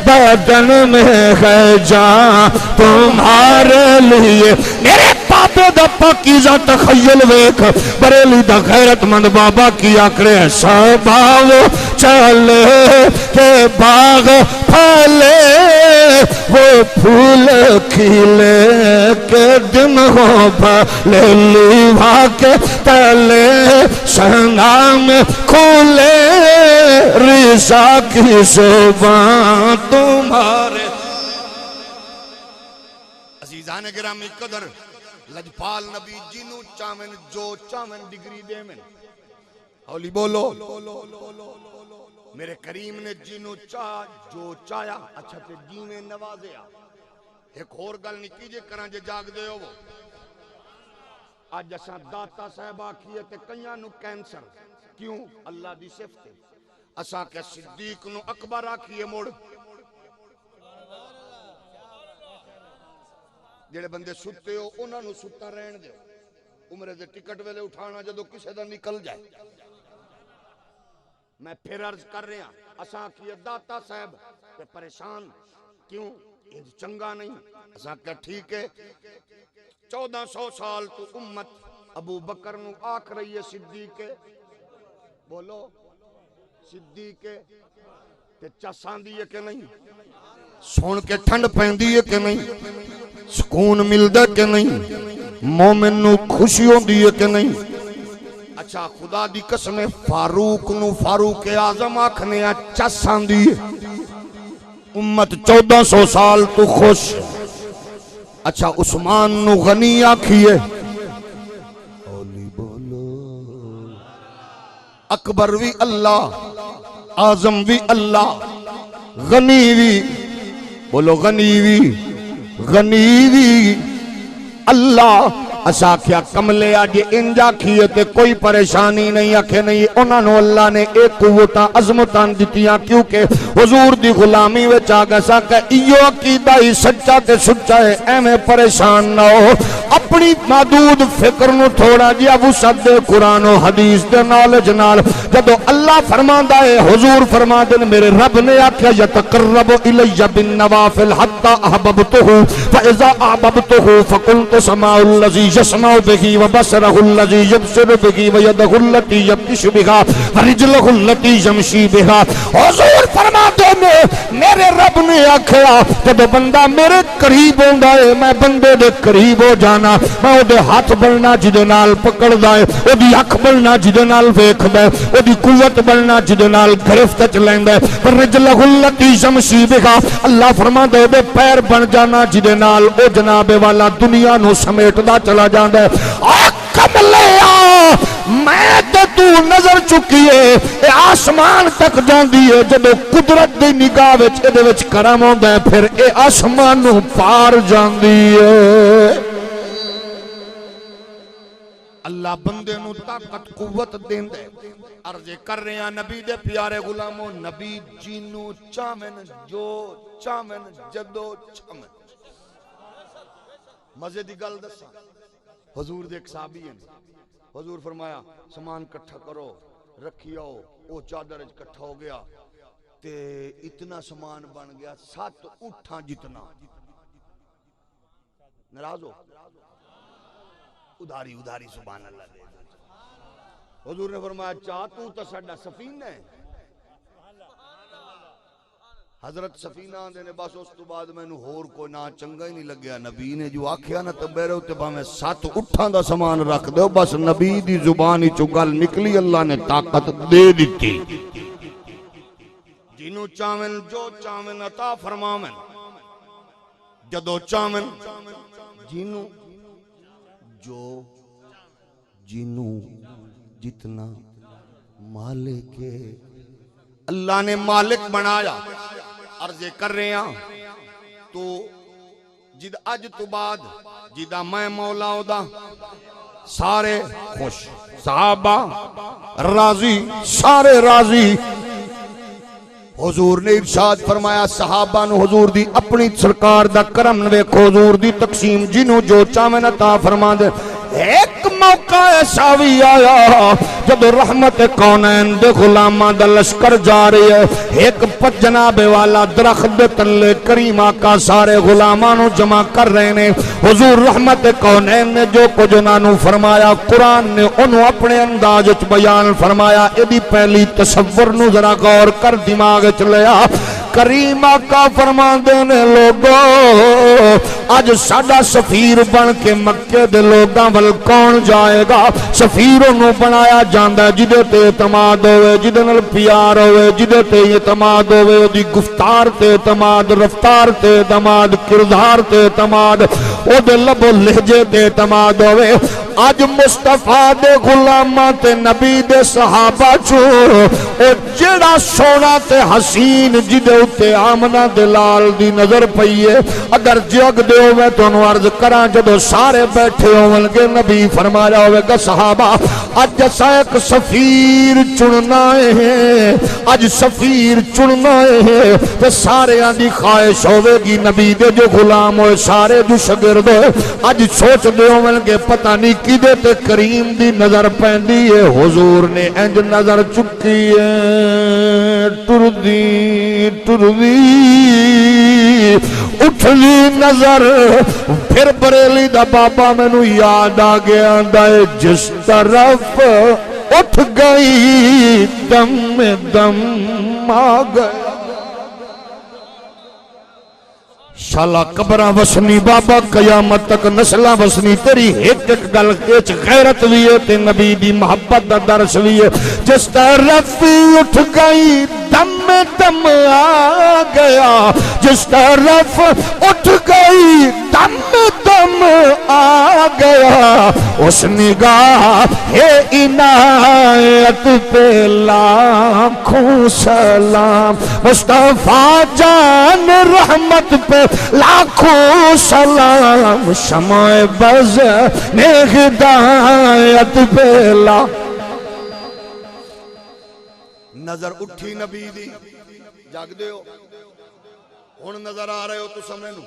بدن میں ہے جان تمہارے لیے میرے پاپے دا پاکیزہ تخیل ویکھ بریلی دا غیرت مند بابا کی آکڑے سباو چلے کہ باغ پھلے وہ پھول کھلے کے دن ہو بھلے لیوا کے تلے سنا میں کھولے رضا کی زبان تمہارے عزیزان گرامی قدر لجپال نبی جنو چاہمن جو چاہمن ڈگری دے من اولی بولو میرے کریم نے جنو چاہ جو چاہیا اچھا تے جیویں نوازیا ایک اور گل نہیں کیجے کران جے جاگ دے ہو وہ آج اساں داتا صاحب آکھیے تے کئیاں نو کینسر کیوں اللہ دی صفت اساں کہ صدیق نو اکبر آکھیے موڑ جڑے بندے ستے ہو انہاں نو ستا رہن دے عمرے دے ٹکٹ ویلے اٹھانا جدو کسے دا نکل جائے میں پھر عرض کر رہا اساں کیا داتا صاحب تے پریشان کیوں یہ چنگا نہیں اساں کہ ٹھیک ہے 1400 سال تو امت ابو بکر نو آکھ رہی ہے صدیق بولو صدیق تے چسان دیئے کہ نہیں سون کے ٹھنڈ پہن ہے کہ نہیں سکون ملدا کہ نہیں مومن نو خوشی ہوندی ہے کہ نہیں اچھا خدا دی قسم فاروق نو فاروق اعظم آکھنے چس آندی ہے امت 1400 سال تو خوش اچھا عثمان نو غنی آکھیے اولی بولو اکبر بھی اللہ اعظم بھی اللہ غنی بھی بولو غنی بھی اللہ اسا کیا کملے آج انجا کھیے تے کوئی پریشانی نہیں آکھے نہیں انہاں نو اللہ نے ایک قوتاں عظمتاں دتیاں کیونکہ حضور دی غلامی وچ آ گیا سا کہ ایو عقیدہ ہی سچا تے سچا ہے ایویں پریشان نہ ہو اپنی محدود فکر نو تھوڑا جیا وسعت دے قرآن و حدیث دے نالج نال جدو اللہ فرماندا ہے حضور فرماندے نے میرے رب نے آکھیا یتقرب الی بالنوافل حتی احببتہ فاذا احببتہ فكنت سماع الذی يسمع به وبصره الذي يبصر به ويده التي يبطش بها ورجله التي يمشي بها حضور فرماتے ہیں میرے رب نے آکھیا جب بندہ میرے قریب ہوندا ہے میں بندے دے قریب ہو جانا میں او دے ہاتھ بننا جدے نال پکڑدا ہے او دی اکھ بننا جدے نال ویکھدا ہے او دی قوت بننا جدے نال گرفت وچ لیندا ہے ورجله التي يمشي بها اللہ فرماتے ہیں پیر بن جانا جدے نال او جناب والا دنیا نو سمیٹدا چلا جاندا ہے کملیا میں تے تو نظر چکی ہے اے آسمان تک جاندی ہے جب قدرت دی نگاہ وچ اے دے وچ کرم ہوندا ہے پھر اے آسمان نو پار جاندی ہے اللہ بندے نو طاقت قوت دیندا ہے عرض کر رہے ہیں نبی دے پیارے غلاموں نبی جینو چامن جو چامن جدو چامن مزے دی گل دسا حضور دے ایک صحابی ہیں حضور فرمایا سامان کٹھا کرو رکھی آؤ او چادر کٹھا ہو گیا تے اتنا سامان بن گیا 7 اٹھاں جتنا ناراض ہو ادھاری سبحان اللہ دے حضور نے فرمایا چاہ تو تا ساڈا سفینہ ہے حضرت سفینہ آندے نے بس اس تو بعد مینوں ہور کوئی نہ چنگا ہی نہیں لگیا نبی نے جو آکھیا نا تے میرے اوتے بھاویں 7 اٹھاں دا سامان رکھ دیو بس نبی دی زبان وچوں گل نکلی اللہ نے طاقت دے دتی جنوں چاہن جو چاہن عطا فرماون جدو چاہن جنوں جو جنوں جتنا مالک اللہ نے مالک بنایا عرض کر رہے ہیں تو جد اج تو بعد جدہ میں مولا دا سارے خوش صحابہ راضی سارے راضی حضور نے ارشاد فرمایا صحابہ نو حضور دی اپنی سرکار دا کرم ویکھو حضور دی تقسیم جنوں جو چاہے عطا فرما دے ایک موقع ایسا بھی آیا جب رحمت کونین دے غلاماں دا لشکر جا رہی ہے ایک جناب والا درخت دے تلے کریم آقا سارے غلاماں نو جمع کر رہے نے حضور رحمت کونین نے جو کچھ انہاں نو فرمایا قرآن نے انہوں اپنے انداز وچ بیان فرمایا ایدی پہلی تصور نو ذرا غور کر دماغ وچ لیا کریم آقا فرماندے نے لوگو اج ساڈا سفیر بن کے مکے دے لوگاں ول کون جائے گا سفیر انہوں بنایا جاندا جدے تے اعتماد ہوئے جدے نال پیار ہوئے جدے تے اعتماد ہوئے دی گفتار تے اعتماد رفتار تے اعتماد کردار تے اعتماد او دے لب و لہجے تے اعتماد ہوئے اج مصطفیٰ دے غلاماں تے نبی دے صحابہ چو او جڑا سونا تے حسین جدے اتے آمنہ دلال دی نظر پئیے اگر جگ دے ہوئے تو انہوں عرض کراں جدو سارے بیٹھے ہوئے گے نبی فرمایا ہوئے گا صحابہ اج جسا ایک سفیر چننا ہے اج سفیر چننا ہے تو سارے آن دی خواہش ہوئے گی نبی دے جو غلام ہوئے سارے جو شگرد ہوئے اج سوچ دے ہوئے گے پتہ نہیں کی دے تے کریم دی نظر پہندی ہے حضور نے انج نظر چکی ہے ٹردی اٹھلی نظر پھر بریلی دا بابا میں نو یاد آگیا دائے جس طرف اٹھ گئی دم دم آگیا شالا قبرہ وسنی بابا قیامت تک نسلہ وسنی تیری ایک ایک گل کیچ غیرت بھی ہے تے نبی دی محبت دا درس بھی ہے جس طرف اٹھ گئی دم دم آ گیا جس طرف اٹھ گئی دم دم آ گیا اس نگاہ ہے عنایت پہ لاکھوں سلام مصطفیٰ جان رحمت پہ لاکھوں سلام شمع بز نے ہدایت پہ نظر اٹھی نبی دی جاگ دے ہو ہون نظر آ رہے ہو تو سمجھ لو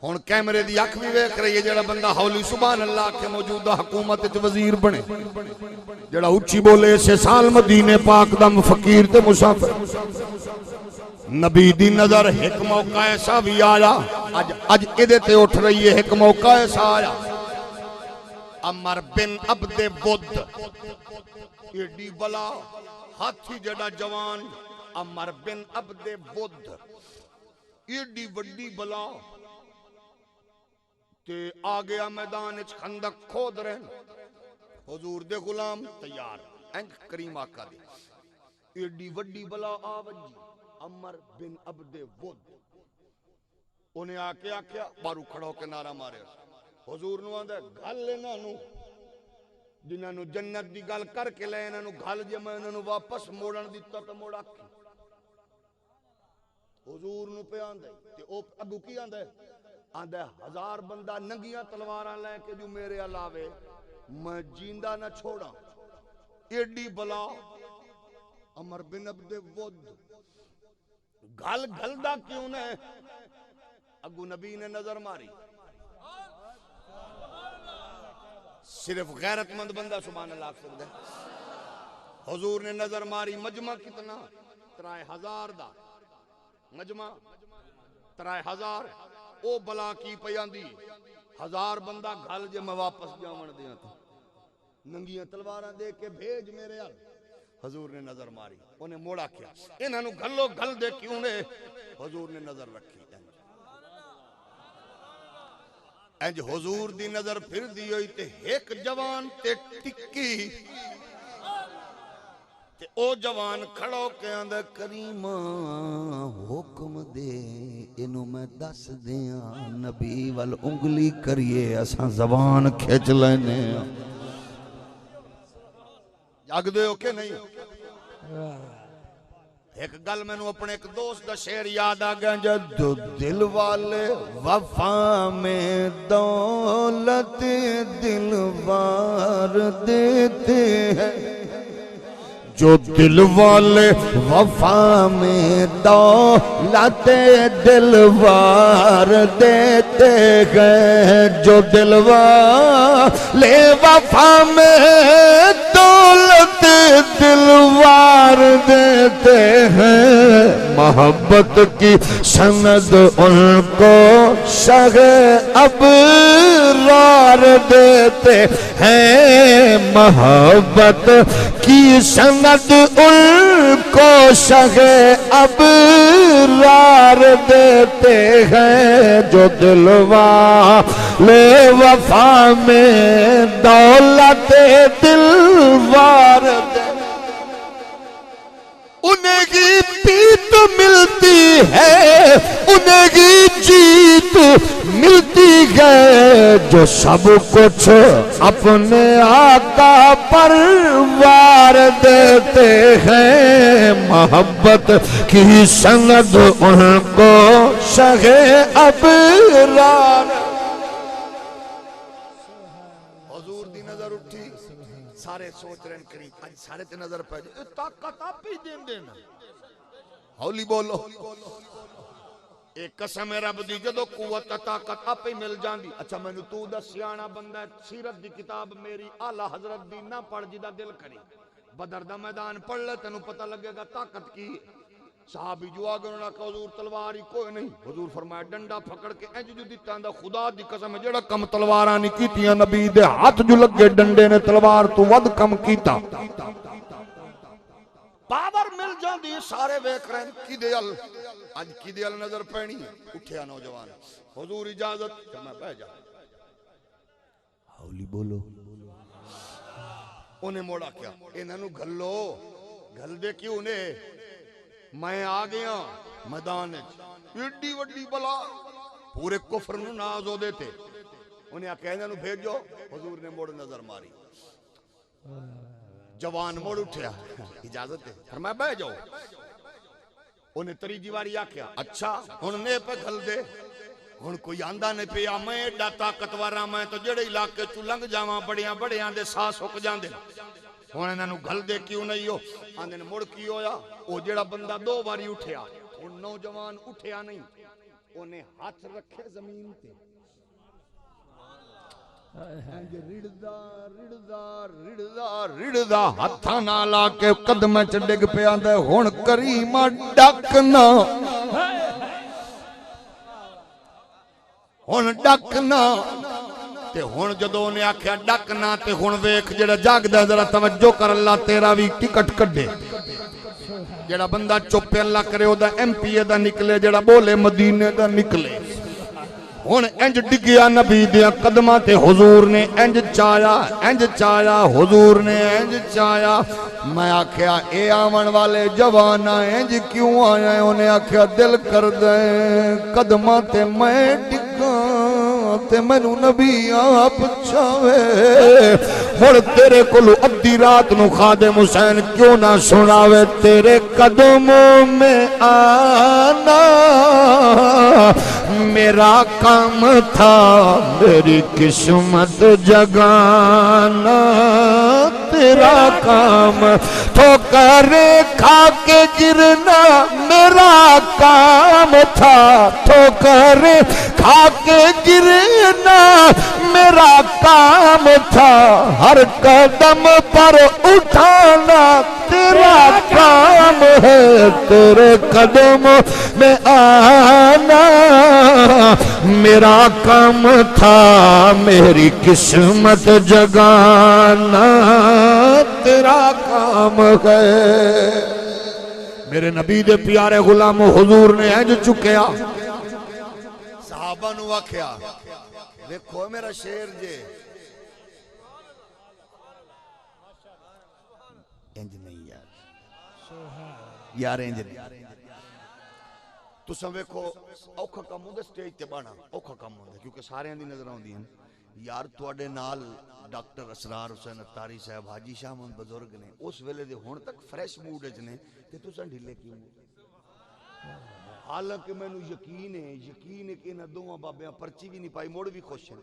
ہون کیمرے دی اکھ بھی ویکھ رہی ہے جڑا بندہ ہولی سبحان اللہ کے موجودہ حکومت وچ وزیر بنے جڑا اچھی بولے سے سال مدینے پاک دا فقیر تے مسافر نبی دی نظر ایک موقع ایسا بھی آیا اج ادھے تے اٹھ رہی ہے ایک موقع ایسا آیا عمر بن عبد ود ایڈی بلا ہاتھی جڑا جوان عمر بن عبد ود ایڈی وڈی بلا تے آگیا میدان اچ خندق کھود رہے حضور دے غلام تیار انج کریم آقا دے ایڈی وڈی بلا آوجی عمر بن عبد ود انہیں آکے آکیا بارو کھڑو کے نعرہ مارے حضور نو آندھا گھل لینا نو جنہاں نو جنت دی گل کر کے لے انہاں نو گھل جے میں انہاں نو واپس موڑن دیتا تو موڑا کی حضور نو پہ آندھا تے او ابو کی آندھا آندھا 1000 بندہ ننگیاں تلواراں لے کے جو میرے علاوے میں جیندہ نہ چھوڑا ایڈی بلا عمر بن عبد ود گھل گھلدہ کیوں نے اگو نبی نے نظر ماری صرف غیرت مند بندہ سبحان اللہ سکتا ہے حضور نے نظر ماری مجمع کتنا 3000 دا مجمع 3000 او بلا کی پیاندی 1000 بندہ گھل جے میں واپس جاون دیاں تھا ننگیاں تلواراں دے کے بھیج میرے حال حضور نے نظر ماری انہیں موڑا کیا انہاں نو گھلو گھل دے کیوں نے حضور نے نظر رکھی انج حضور دی نظر پھر دی ہوئی تے ایک جوان تے ٹکی تے او جوان کھڑو کے آندے کریمہ حکم دے انہوں میں دس دیاں نبی وال انگلی کریے اساں زبان کھچ لینے جاگ دے ہو کہ نہیں ایک گل میں نو اپنے ایک دوست دا شعر یاد آ گیا جو دل والے وفا میں دولت دلوار دیتے ہیں جو دل والے وفا میں دولت دلوار دیتے ہیں جو دل والے وفا میں دولت دلوار دیتے ہیں محبت کی سند ان کو شہ ابرار دیتے ہیں محبت کی سند ان کو شہ ابرار دیتے ہیں جو دل والے وفا میں دولت دلوار دیتے انہیں کی پیت ملتی ہے انہیں کی جیت ملتی ہے جو سب کچھ اپنے آقا پر وار دیتے ہیں محبت کی سند ان کو شہ ابرار حضور دی نظر اٹھی سارے سوچ رہے ہیں کریم آج سارے تے نظر پہ جائے طاقت آپ ہی دین دینا ہولی بولو ایک قسم رب دی جدو قوت طاقت آپ ہی مل جاندی اچھا میں نے تو دا سیانہ بندہ ہے سیرت دی کتاب میری اعلیٰ حضرت دی نہ پڑھ جی دا دل کری بدر دا میدان پڑھ لے تینوں پتہ لگے گا طاقت کی صحابی جو آگے انہوں نے کہا حضور تلواری کوئی نہیں حضور فرمایا ڈنڈا پھکڑ کے اینج جو دیتا اندہ خدا دی قسم ہے جڑا کم تلوارانی کیتیاں نبی دے ہاتھ جو لگے ڈنڈے نے تلوار تو ود کم کیتا پاور مل جاندی سارے ویکھ رہے ہیں کی دیال آج کی دیال نظر پہنی اٹھیا نوجوان حضور اجازت کہ میں بہ جا ہولی بولو انہیں موڑا کیا انہوں نے گھلو گھل دے کیوں انہیں میں آ گیا میدان ایڈی وڈی بلا پورے کفر نو ناز ہو دیتے انہیں کہنے نو بھیجو حضور نے موڑ نظر ماری جوان موڑ اٹھیا اجازت ہے فرمایا بہ جاؤ انہیں تری جیواری آکھیا اچھا انہیں پہ گھل دے ان کوئی آندہ نہیں پیا میں ایڈا طاقتوارا میں تو جڑے علاقے چو لنگ جاواں بڑیاں بڑیاں دے ساس ہک جاندے انہیں نو گھل دے کیوں نہیں ہو آندے نے مڑ کی ہویا وہ جڑا بندہ دو باری اٹھیا ان نوجوان اٹھیا نہیں انہیں ہاتھ رکھے زمین تے رڑدا ہتھاں نال لا کے قدم چ ڈگ پیا تے ہن کریمہ ڈکنا ہن ڈکنا تے ہن جدوں نے آکھیا ڈکنا تے ہن ویکھ جڑا جاگدا ذرا توجہ کر اللہ تیرا وی ٹکٹ کڈے جڑا بندہ چپ اللہ کرے او دا ایم پی اے دا نکلے جڑا بولے مدینے دا نکلے ہن انج ڈگیا نبی دے قدماں تے حضور نے انج چایا حضور نے انج چایا میں آکھیا اے آون والے جوانا انج کیوں آیا انہیں آکھیا دل کر دے قدماں تے میں ڈگاں تے مینوں نبی آپ چاہے ہن تیرے کولو ادھی رات نو خادم حسین کیوں نہ سناوے تیرے قدموں میں آنا میرا کام تھا میری قسمت جگانا تیرا کام ٹھوکر کھا کے گرنا میرا کام تھا ٹھوکر کھا کے گرنا میرا کام تھا ہر قدم پر اٹھانا تیرا کام ہے تیرے قدم میں آنا میرا کام تھا میری قسمت جگانا تیرا کام ہے۔ میرے نبی دے پیارے غلام حضور نے انج چکیا، صحابہ نو آکھیا ویکھو میرا شیر جے، انج نہیں یار انج نہیں، تساں ویکھو اوکھا کم ہوندا سٹیج تے بانا، اوکھا کم ہوندا کیونکہ سارے دی نظر آوندی ہیں یار تواڈے نال ڈاکٹر اسرار حسین اتاری صاحب، حاجی شاہ محمد بزرگ نے اس ویلے دے ہن تک فریش موڈ وچ نے تے تساں ڈھیلے کیوں؟ حالانکہ مینوں یقین ہے کہ انہاں دوواں بابیاں پرچی بھی نہیں پائی مڑ بھی خوش ہیں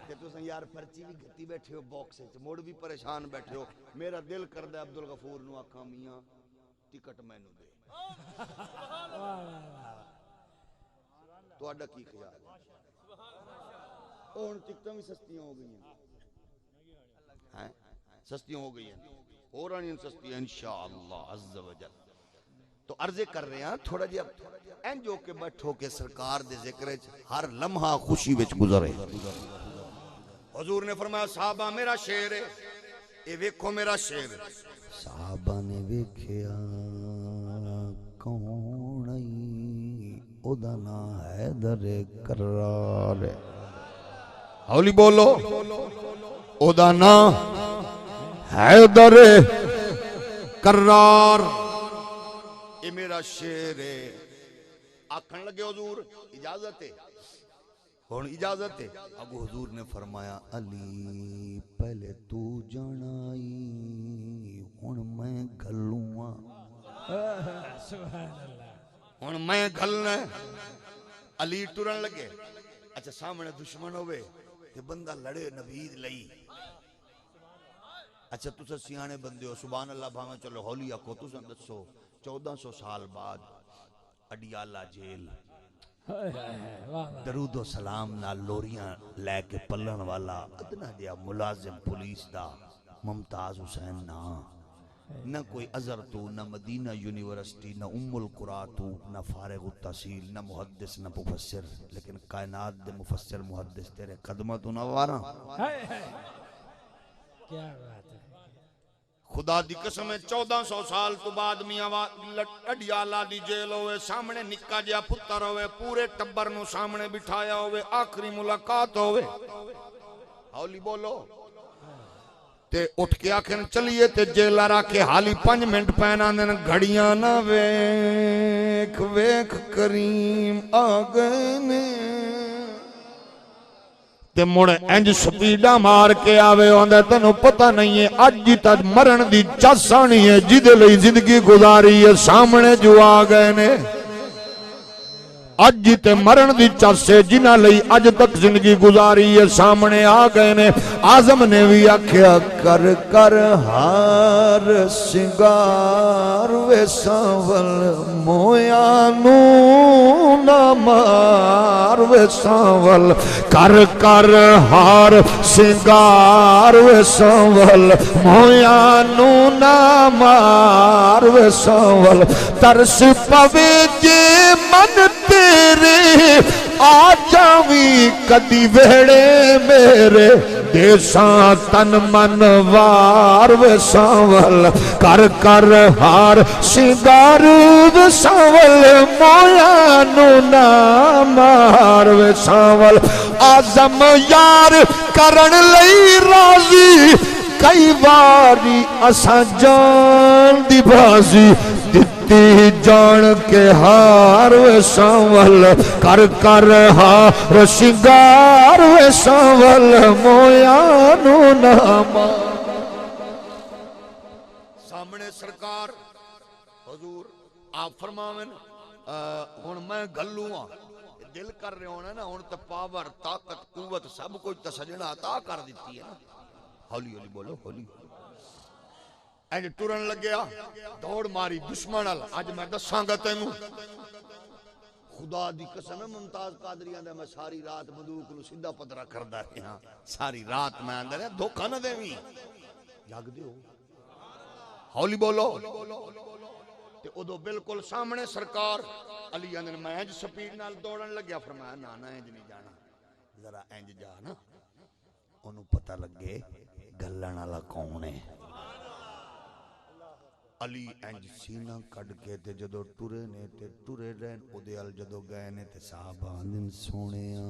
کہ تساں یار پرچی بھی گھتی بیٹھے ہو باکس وچ مڑ بھی پریشان بیٹھے ہو۔ میرا دل کردا ہے عبدالغفور نو آکھاں میاں ٹکٹ مینوں دے، تہاڈا کی خیال ہے؟ ہن ٹکٹاں بھی سستیاں ہو گئی ہیں، سستیاں ہو گئی ہیں، ہو رہی ہیں سستیاں انشاءاللہ عز و جل۔ تو عرضے کر رہے ہیں تھوڑا جہا انجو کے بیٹھو کے سرکار دے ذکر ہر لمحہ خوشی وچ گزرے۔ حضور نے فرمایا صحابہ میرا شیر ہے، اے ویکھو میرا شیر ہے۔ صحابہ نے ویکھیا کون ای او دا نام حیدر کرار ہے، ہولی بولو، او دا نام حیدر کرار، اے میرا شیر ہے۔ آکھن لگے حضور اجازت ہے، ہن اجازت ہے؟ اگو حضور نے فرمایا علی پہلے تو جانائی ہن میں گھلوں، ہن میں گھلنا۔ علی ٹرن لگے، اچھا سامنے دشمن ہوئے تے بندہ لڑے نبید لئی، اچھا تسا سیانے بندے ہو سبحان اللہ بھاویں چلو ہولی آکھو، تسا دسو 1400 سال بعد اڈیالہ جیل درود و سلام نال لوریاں لے کے پلن والا ادنا جیا ملازم پولیس دا ممتاز حسین نہ کوئی ازہر تو، نہ مدینہ یونیورسٹی، نہ ام القرآن تو، نہ فارغ التحصیل، نہ محدث نہ مفسر، لیکن کائنات دے مفسر محدث تیرے قدمہ تو نہ واراں۔ کیا بات ہے، خدا دی قسم ہے 1400 سال تو بعد میاں اڈیالہ دی جیل ہوئے، سامنے نکا جیا پتر ہوئے، پورے ٹبر نو سامنے بٹھایا ہوئے، آخری ملاقات ہوئے، ہولی بولو تے اٹھ کے آکھن چلیے تے جیلہ راکے حالی 5 منٹ پہنا دن گھڑیاں نہ ویکھ ویکھ کریم آگئے نے تے مڑے انج سپیڈا مار کے آوے ہوندے تینوں پتہ نہیں ہے اج جی تک مرن دی چاسانی ہے جدے لئی زندگی گزاری ہے سامنے جو آ گئے نے، اج جی تے مرن دی چاسے جنہ لئی اج تک زندگی گزاری ہے سامنے آ گئے نے۔ آزم نے بھی آکھیا کر کر ہار سنگار وے سانول مویانو نہ مار وے سانول، کر کر ہار سنگار وے سانول مویانو نہ مار وے سانول، ترس پوے جے من تیرے آ جاویں کدی ویڑے میرے، دیساں تن من وار وے سانول، کر کر ہار سنگار وے سانول مویانو نہ مار وے سانول، آزم یار کرن لئی راضی کئی باری اساں جان دی بازی دتی جان کے ہار وے سانول، کر کر ہار سنگار وے سانول مویانو نہ مار۔ سامنے سرکار حضور آپ فرماویں ہن میں گھلوں ہاں، دل کر رہے ہونا نا ہن تے پاور طاقت قوت سب کچھ تے سجنا عطا کر دیتی ہے نا۔ ہولی ہولی بولو ہولی، اینج ٹرن لگیا دوڑ ماری دشمن ال، اج میں دساں گا تینوں خدا دی قسم ہے ممتاز قادریاں دے میں ساری رات بندوق نو سیدھا پترا کردا رہا، ساری رات میں اندر دھوکا نہ دیویں، جاگ دیو ہولی بولو تے ادو بالکل سامنے سرکار علی اندر میں انج سپیڈ نال دوڑن لگیا، فرمایا نا نا انج نہیں جانا، ذرا انج جا نا انہوں پتہ لگے گلن والا کون ہے؟ علی انج سینہ کڈ کے تے جدو ٹرے نے تے ٹرے رہن او دے ال جدو گئے نے تے صحابہ دن سونیا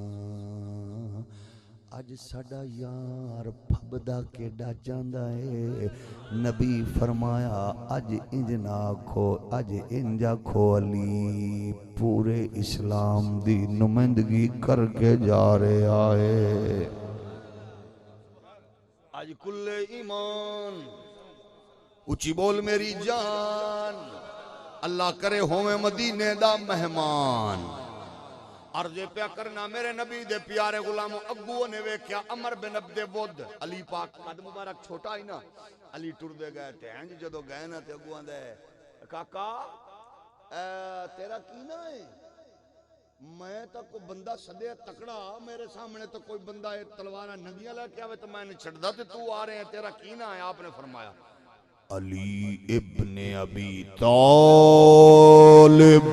اج ساڈا یار پھبدا کیڈا جاندا ہے. نبی فرمایا اج انج نہ آکھو اج انج آکھو علی پورے اسلام دی نمائندگی کر کے جا رہا ہے. اج کل ایمان اچھی بول میری جان اللہ کرے ہوئے مدینے دا مہمان. عرض پیا کرنا میرے نبی دے پیارے غلام اگو نے ویکھیا عمر بن عبد ود علی پاک قد مبارک چھوٹا ہی نا علی ٹر دے گئے تے ہنج جدو گئے نا تے اگو آندا ہے کاکا تیرا کی نا ہے؟ میں تو کوئی بندہ سدے تکڑا میرے سامنے تو کوئی بندہ تلواراں ننگیاں لے کے آوے تو میں نے چھڑدا تے تو آ رہے ہیں تیرا کی نا ہے؟ آپ نے فرمایا علی ابن ابی طالب.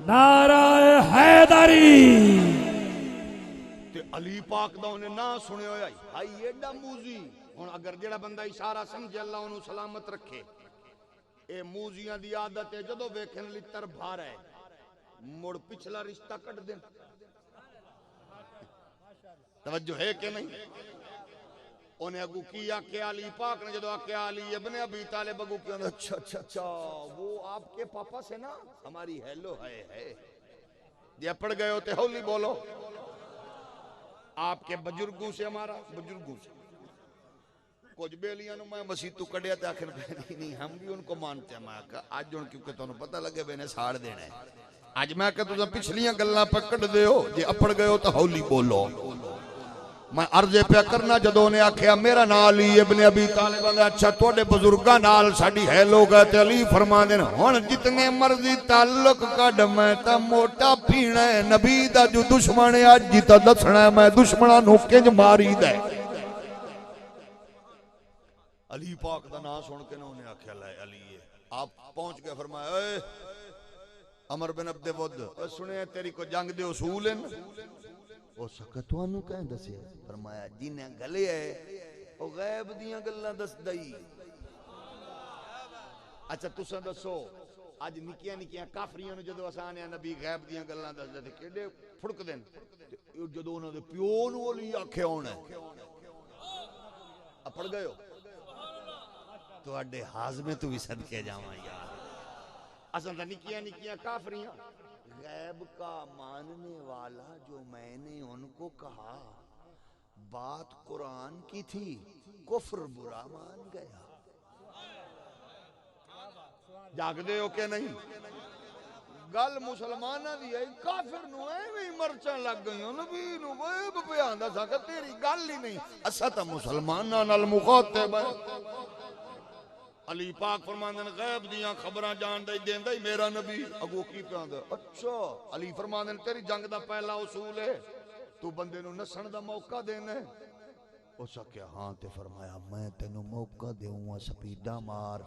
نعرہ حیدری. تے علی پاک دا انہیں نہ سنے ہویا ہائی ایڈا موزی. ہن اگر جڑا بندہ اشارہ سمجھے اللہ انہوں سلامت رکھے اے موزیاں دی عادت ہے جدو ویکھن لتر بھار ہے مڑ پچھلا رشتہ کٹ دیں. توجہ ہے کہ نہیں؟ انہیں اگو کیا کہ علی پاک نے جدو آکیا علی ابن ابی طالب اگو کیا اچھا اچھا اچھا وہ آپ کے پاپا سے نا ہماری ہیلو ہے یہ پڑھ گئے ہوتے ہولی بولو آپ کے بزرگوں سے ہمارا بزرگوں سے کچھ بیلیاں میں مسیح تو کڑیا تھا آخر نہیں ہم بھی ان کو مانتے ہیں. میں کہا آج جو کیونکہ تو انہوں پتہ لگے میں نے ساڑ دینا ہے آج میں کہا تو پچھلیاں گلنا پکڑ دے ہو جی اپڑ گئے ہو تو ہولی بولو. میں عرض پہ کرنا جدوں نے آکھیا میرا نام علی ابن ابی طالب نے اچھا توڑے بزرگاں نال ساڈی ہے لوگ تے علی فرما دین ہن جتنے مرضی تعلق کڈ میں تا موٹا پینا ہے نبی دا جو دشمن ہے اج جتا دسنا ہے میں دشمناں نو کنج ماری دے. علی پاک دا نام سن کے انہوں نے آکھیا لے علی ہے آپ پہنچ کے فرمایا اے عمر بن عبد ود سنے تیری کو جنگ دے اصول ہیں او سکا توانو کہیں دسے فرمایا جنہیں گلے ہے او غیب دیاں گلاں دس دائی. اچھا تساں دسو اج نکیاں نکیاں کافریاں نو جدو آسان ہے نبی غیب دیاں گلاں دس دے کیڑے پھڑک دین جدو انہاں دے پیو نو علی آکھیا ہونا اپڑ گئے ہو تواڈے ہاضمے تو بھی صدقے جاواں یار. اصل نکیاں نکیاں کافریاں غیب کا ماننے والا جو میں نے ان کو کہا بات قرآن کی تھی کفر برا مان گیا. جاگ دے ہو کہ نہیں؟ گل مسلمانہ دی ہے کافر نو ایویں مرچاں لگ گئیاں نبی نو غیب پہ آندا سا کہ تیری گل ہی نہیں اسا تا مسلماناں نال مخاطب ہے. علی پاک فرماندے نے غیب دیاں خبراں جان دے دیندا ہی میرا نبی اگو کی پہندا اچھا علی فرماندے نے تیری جنگ دا پہلا اصول ہے تو بندے نو نسن دا موقع دینا ہے. او سکیا ہاں تے فرمایا میں تینو موقع دیواں سپیڈا مار.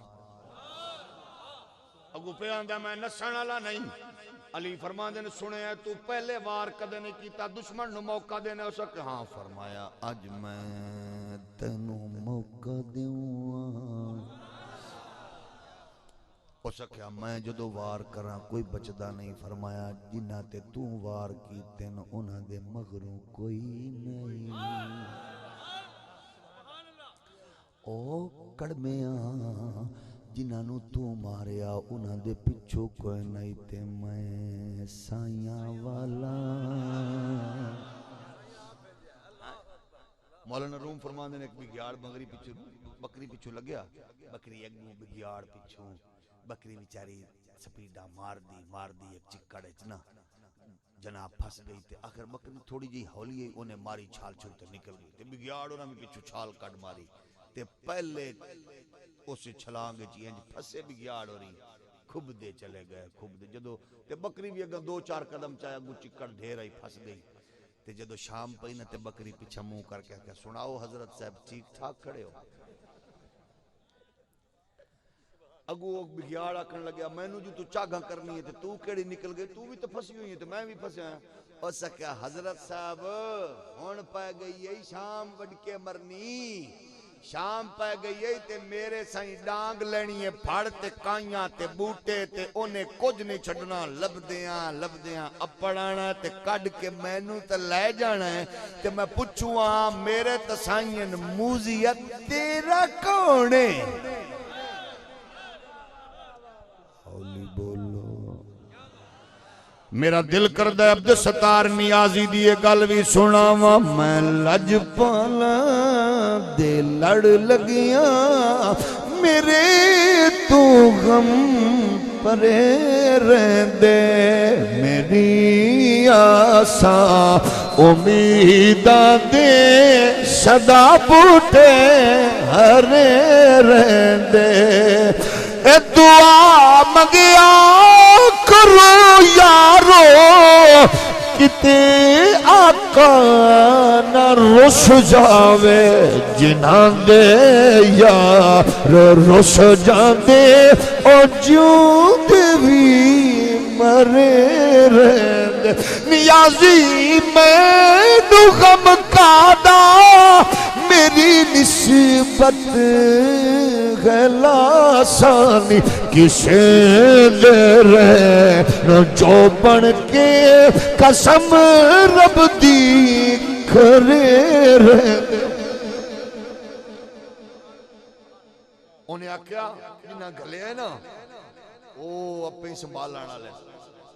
اگو پہندا میں نسن والا نہیں. علی فرماندے نے سنیا تو پہلے وار کدے نہیں کیتا دشمن نو موقع دینا ہو سکے ہاں فرمایا اج میں تینو موقع دیواں ہو سکیا میں جدو وار کراں کوئی بچدا نہیں. فرمایا جنہ تے تو وار کیتے ن انہاں دے مغروں کوئی نہیں. او کڑمیاں جنہاں نو تو ماریا انہاں دے پچھو کوئی نہیں تے میں سائیاں والا. مولانا روم فرماندے نے ایک بگیاڑ بکری پچھو لگیا بکری اگوں بگیاڑ پچھوں بکری بیچاری سپیڈا مار دی ایک چکڑ وچ نا جناب پھس گئی تے آخر بکری تھوڑی جی ہولی ہے انہیں ماری چھال چھل تے نکل گئی تے بگیاڑ انہاں بھی پچھو چھال کڈ ماری تے پہلے اسے چھلانگ چ انج پھسے بگیاڑ ہو رہی کھب دے چلے گئے کھب دے جدو تے بکری بھی اگر 2-4 قدم چایا گو چکڑ ڈھیر آئی پھس گئی تے جدو شام پئی نہ تے بکری پیچھے منہ کر کے کہ سناؤ حضرت صاحب ٹھیک ٹھاک کھڑے ہو. اگو بگیاڑ آکھن لگیا مینوں جو تو چاگاں کرنی ہے تے تو کیڑی نکل گئی تو بھی تو پھسی ہوئی ہے تے میں بھی پھسیا ہوں او سکیا حضرت صاحب ہن پے گئی ہے شام وڈ کے مرنی شام پہ گئی ہے تے میرے سائیں ڈانگ لینی ہے پھڑ تے کائیاں تے بوٹے تے اونے کچھ نہیں چھڈنا لبدیاں اپڑانا تے کڈ کے مینوں تے لے جانا ہے تے میں پوچھواں میرے تسائیں موزیت تیرا کون ہے ہولی بولو میرا دل کردہ ہے عبد ستار نیازی دیئے گل بھی سناواں میں لج پالا دے لڑ لگیاں میرے تو غم پرے رہندے میری آساں امیداں دے صدا بوٹے ہرے رہندے اے دعا مگیا کرو یارو کتے آقا نہ رس جاوے جنہاں دے یار رس جاندے او جیوں دے بھی مرے رہندے نیازی میں نو غم کادا میری نسبت غلا سانی کسے دے رہے نہ جو بن کے قسم رب دی کرے رہے انہیں آکیا جنہاں گھلے ہیں نا او اپنے سنبھال لانا لے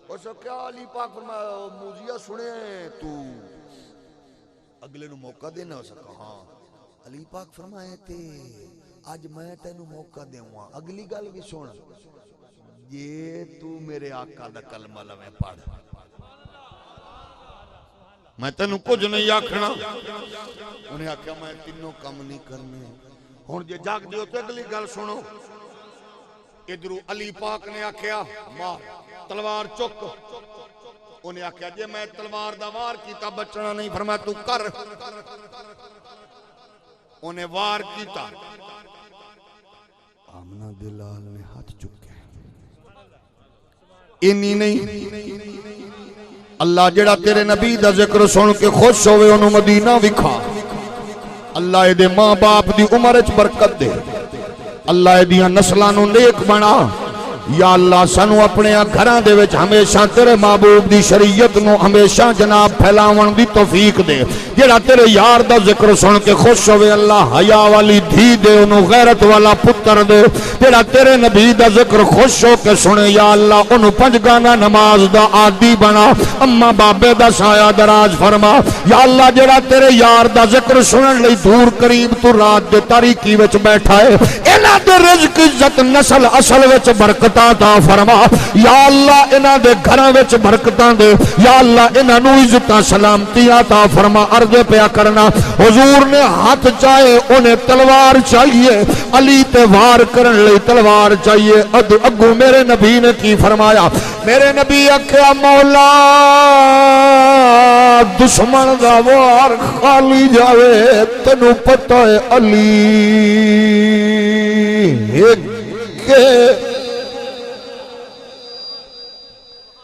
اور سو کیا علی پاک فرمایا موزیہ سنے ہیں تو اگلے نو موقع دینا ہو سکا ہاں علی پاک فرمائے تھے آج میں تینو موقع دے ہوا اگلی گل بھی سن یہ تو میرے آقا دا کلمہ لویں پڑھ میں تینو کچھ نہیں آکھنا انہیں آکھیا میں تینوں کم نہیں کرنے ہن جے جاگ دیو تو اگلی گل سنو ادھرو علی پاک نے آکھیا ماں تلوار چک انہیں آکھیا جے میں تلوار دا وار کیتا بچنا نہیں فرمایا تو کر انہیں وار کیتا آمنہ دلال نے ہاتھ چکے انی نہیں اللہ جڑا تیرے نبی دا ذکر سن کے خوش ہوئے انہوں مدینہ وکھا اللہ دے ماں باپ دی عمرچ برکت دے اللہ دیاں نسلانوں نیک بنا یا اللہ سانو اپنے گھراں دے وچ ہمیشہ تیرے محبوب دی شریعت نو ہمیشہ جناب پھیلاون دی توفیق دے جڑا تیرے یار دا ذکر سن کے خوش ہوئے اللہ حیا والی دھی دے انہوں غیرت والا پتر دے جڑا تیرے نبی دا ذکر خوش ہو کے سنے یا اللہ انہوں 5 گانا نماز دا عادی بنا اما بابے دا سایہ دراز فرما یا اللہ جڑا تیرے یار دا ذکر سنن لئی دور قریب تو رات دے تاریکی وچ بیٹھا ہے انہاں دے رزق عزت نسل اصل وچ برکت عطا فرما یا اللہ انہاں دے گھراں وچ برکتاں دے یا اللہ انہاں نو عزتاں سلامتی عطا فرما عرض پیا کرنا حضور نے ہاتھ چاہے انہیں تلوار چاہیے علی تے وار کرن لئی تلوار چاہیے اگو میرے نبی نے کی فرمایا میرے نبی آکھیا مولا دشمن دا وار خالی جاوے تینو پتہ ہے علی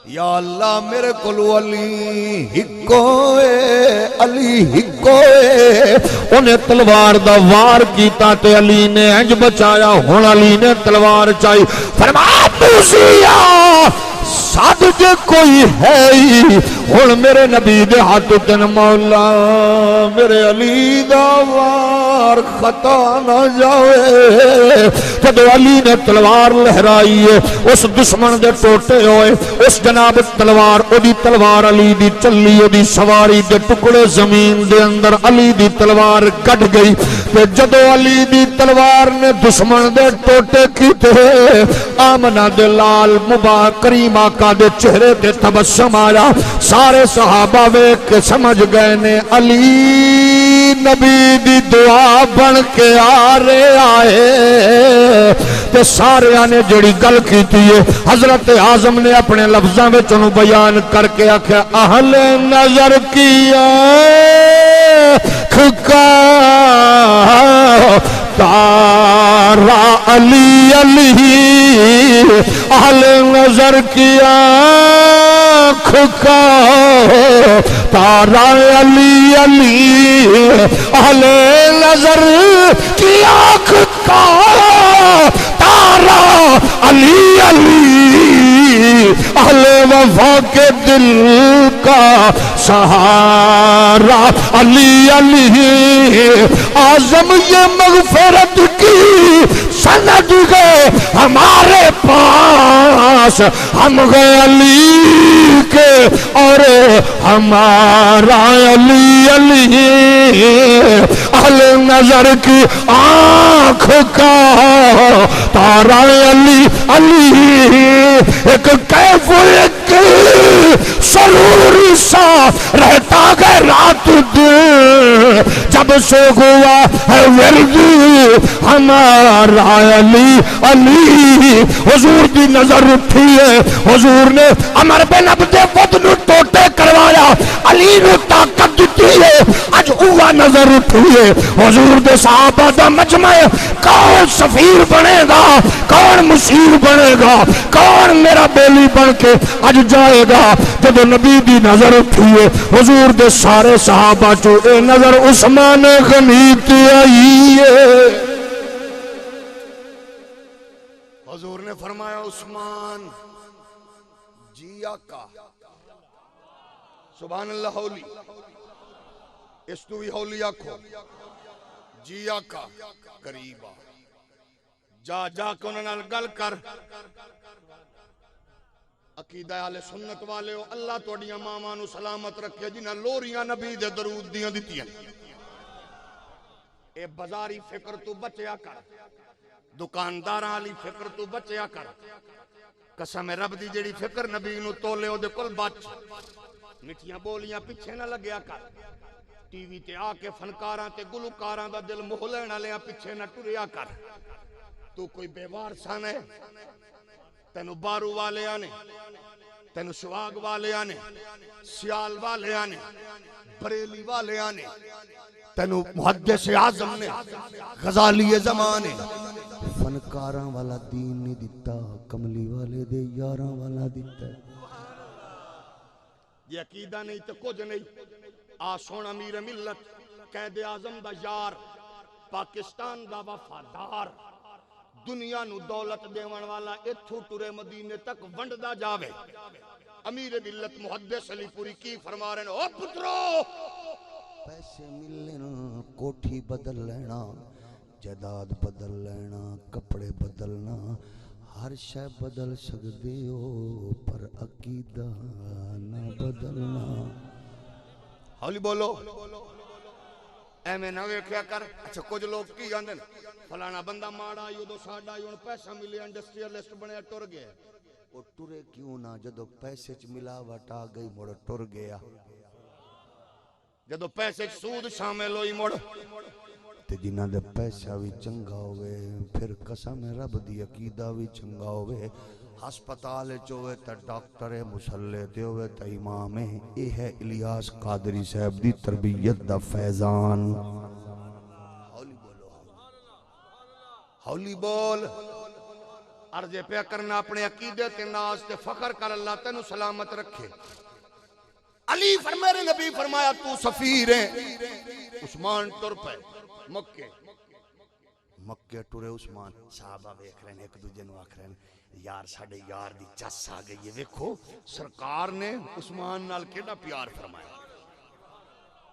یا اللہ میرے کلو علی ہکوئے علی ہکوئے انہیں تلوار دا وار کیتا تے علی نے انج بچایا ہون علی نے تلوار چاہی فرمایا موسیٰ ساتھ جے کوئی ہے ہی ہون میرے نبی دے ہاتھ تن مولا میرے علی دا وار خطا نہ جاوے جدو علی نے تلوار لہرائی ہے اس دشمن دے ٹوٹے ہوئے اس جناب تلوار او دی تلوار علی دی چلی او دی سواری دے ٹکڑے زمین دے اندر علی دی تلوار کٹ گئی تے جدو علی دی تلوار نے دشمن دے ٹوٹے کیتے آمنہ دے لال مبارک کریم آقا دے چہرے دے تبسم آیا سارے صحابہ ویکھ کے سمجھ گئے نے علی نبی دی دعا بن کے آ رہے آئے تے سارے آنے جڑی گل کی تھی حضرت اعظم نے اپنے لفظاں وچ انہوں بیان کر کے آکھیا اہل نظر کیا کھکا تا تارا علی علی اہل نظر کی آنکھ کا تارا علی علی اہل نظر کی آنکھ کا تارا علی علی اہل وفا کے دل کا سہارا علی علی اعظم یہ مغفرت کی سند گئے ہمارے پاس ہم گئے علی کے اور ہمارا علی علی اہل نظر کی آنکھ کا تارا علی علی ایک کیف ایک سرور سا رہتا گئے رات دن جب سے ہوا ہے ورد ہمارا علی علی حضور دی نظر اٹھی ہے حضور نے عمر بن عبد ود نو ٹوٹے کروایا علی نو طاقت دیتی ہے اج ہوا نظر اٹھی ہے حضور دے صحابہ دا مجمع کون سفیر بنے گا کون مشیر بنے گا کون میرا بیلی بن کے اج جائے گا جب نبی دی نظر اٹھی ہے حضور دے سارے صحابہ چو اے نظر عثمان غنی تے آئی ہے حضور نے فرمایا عثمان جی آقا سبحان اللہ ہولی اس تو بھی ہولی آکھو جی آقا قریب آ جا جا کے انہوں نے گل کر عقیدہ اہل سنت والے ہو اللہ توڑیاں مامانو سلامت رکھے جنہاں لوریاں نبی دے درود دیاں دیتیاں اے بازاری فکر تو بچیا کر دکانداراں والی فکر تو بچیا کر قسم رب دی جڑی فکر نبی نو تولے او دے کول بچ مٹھیاں بولیاں پیچھے نہ لگیا کر ٹی وی تے آ کے فنکاراں تے گلوکاراں دا دل موہ لین والیاں پیچھے نہ ٹریا کر تو کوئی بے وارثاں ہے تینو بارو والے آنے تینو شواگ والے آنے سیال والے آنے بریلی والے آنے تینو محدث اعظم نے غزالی زمانے فنکاراں والا دین نہیں دیتا کملی والے دے یاراں والا دیتا یہ عقیدہ نہیں تو کچھ نہیں آ سونا امیر ملت قائد اعظم دا یار پاکستان دا وفادار دنیا نو دولت دیوان والا اتھو ٹرے مدینے تک ونڈدا جاوے امیر ملت محدث علی پوری کی فرما رہے ہیں او پترو پیسے ملنا کوٹھی بدل لینا جائیداد بدل لینا کپڑے بدلنا ہر شے بدل سکدے ہو پر عقیدہ نہ بدلنا ہولی بولو اے میں نہ ویکھیا کر اچھا کچھ لوگ کی آندے فلانا بندہ ماڑا آئی ادو ساڈا آئی پیسہ ملے انڈسٹریلسٹ بنے ٹر گئے وہ ٹرے کیوں نہ جدو پیسے چ ملاوٹ آ گئی مڑ ٹر گیا جدو پیسے چ سود شامل ہوئی مڑ تے جنہاں دے پیسہ بھی چنگا ہوئے پھر قسم رب دی عقیدہ بھی چنگا ہوئے ہسپتال چوے تا ڈاکٹر مسلح تے ہوئے تا امام اے ہے الیاس قادری صاحب دی تربیت دا فیضان ہولی بول عرضے پہ کرنا اپنے عقیدے تے ناز تے فخر کر اللہ تینو سلامت رکھے علی فرمائے نبی فرمایا تو سفیر ہے عثمان ٹر پہ مکے ٹرے عثمان صحابہ بیک رہے ہیں ایک دوجہ نو آکھ رہے ہیں یار ساڑھے یار دی چس آ گئی ہے ویکھو سرکار نے عثمان نال کیڑا پیار فرمایا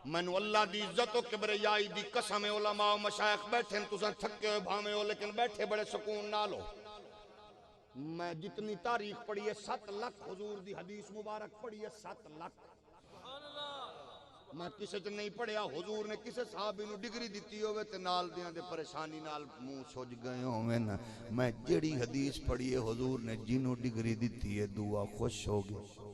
مینو اللہ دی عزت و کبریائی دی قسم علماء و مشایخ بیٹھے تساں تھکے ہوئے بھامے ہو لیکن بیٹھے بڑے سکون نال ہو میں جتنی تاریخ پڑھی ہے 7 لاکھ حضور دی حدیث مبارک پڑھی ہے 7 لاکھ میں کسے چ نہیں پڑھیا حضور نے کسے صحابی نو ڈگری دیتی ہوئے تے نال دیاں دے پریشانی نال منہ سوج گئے ہوئے نا میں جڑی حدیث پڑھی ہے حضور نے جنوں ڈگری دیتی ہے دعا خوش ہو گئی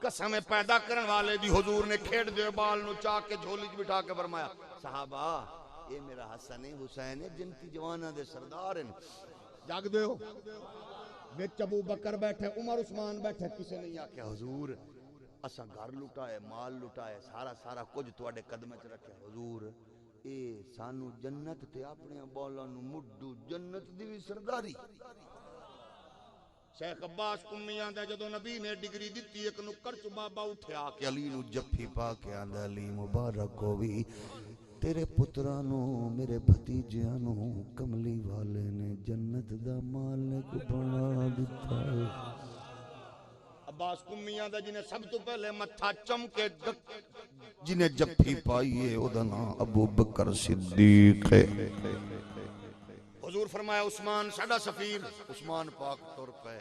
قسم پیدا کرن والے دی حضور نے کھیڑ دے بال نو چاک کے جھولی بٹھا کے فرمایا صحابہ اے میرا حسن حسین ہے جنتی جوانہ دے سردار ہیں جاگ دے ہو وچ ابو بکر بیٹھے عمر عثمان بیٹھے کسے نہیں آکے حضور اسا گھر لٹائے مال لٹائے سارا کچھ تواڈے قدمے چ رکھے حضور اے سانو جنت تے اپنے بولاں نو مڈو جنت دی بھی سرداری شیخ عباس کمی آندا جدوں نبی نے ڈگری دتی ایک نکڑ چ بابا اٹھیا کہ علی نو جفی پا کے آندا علی مبارک ہووی تیرے پتراں نو میرے بھتیجیاں نو کملی والے نے جنت دا مالک بنا دتا ہے عباس کمیاں دا جنہیں سب تو پہلے متھا چمکے جنہیں جفی پائیے او دا نام ابو بکر صدیق ہے حضور فرمایا عثمان ساڈا سفیر عثمان پاک تر پے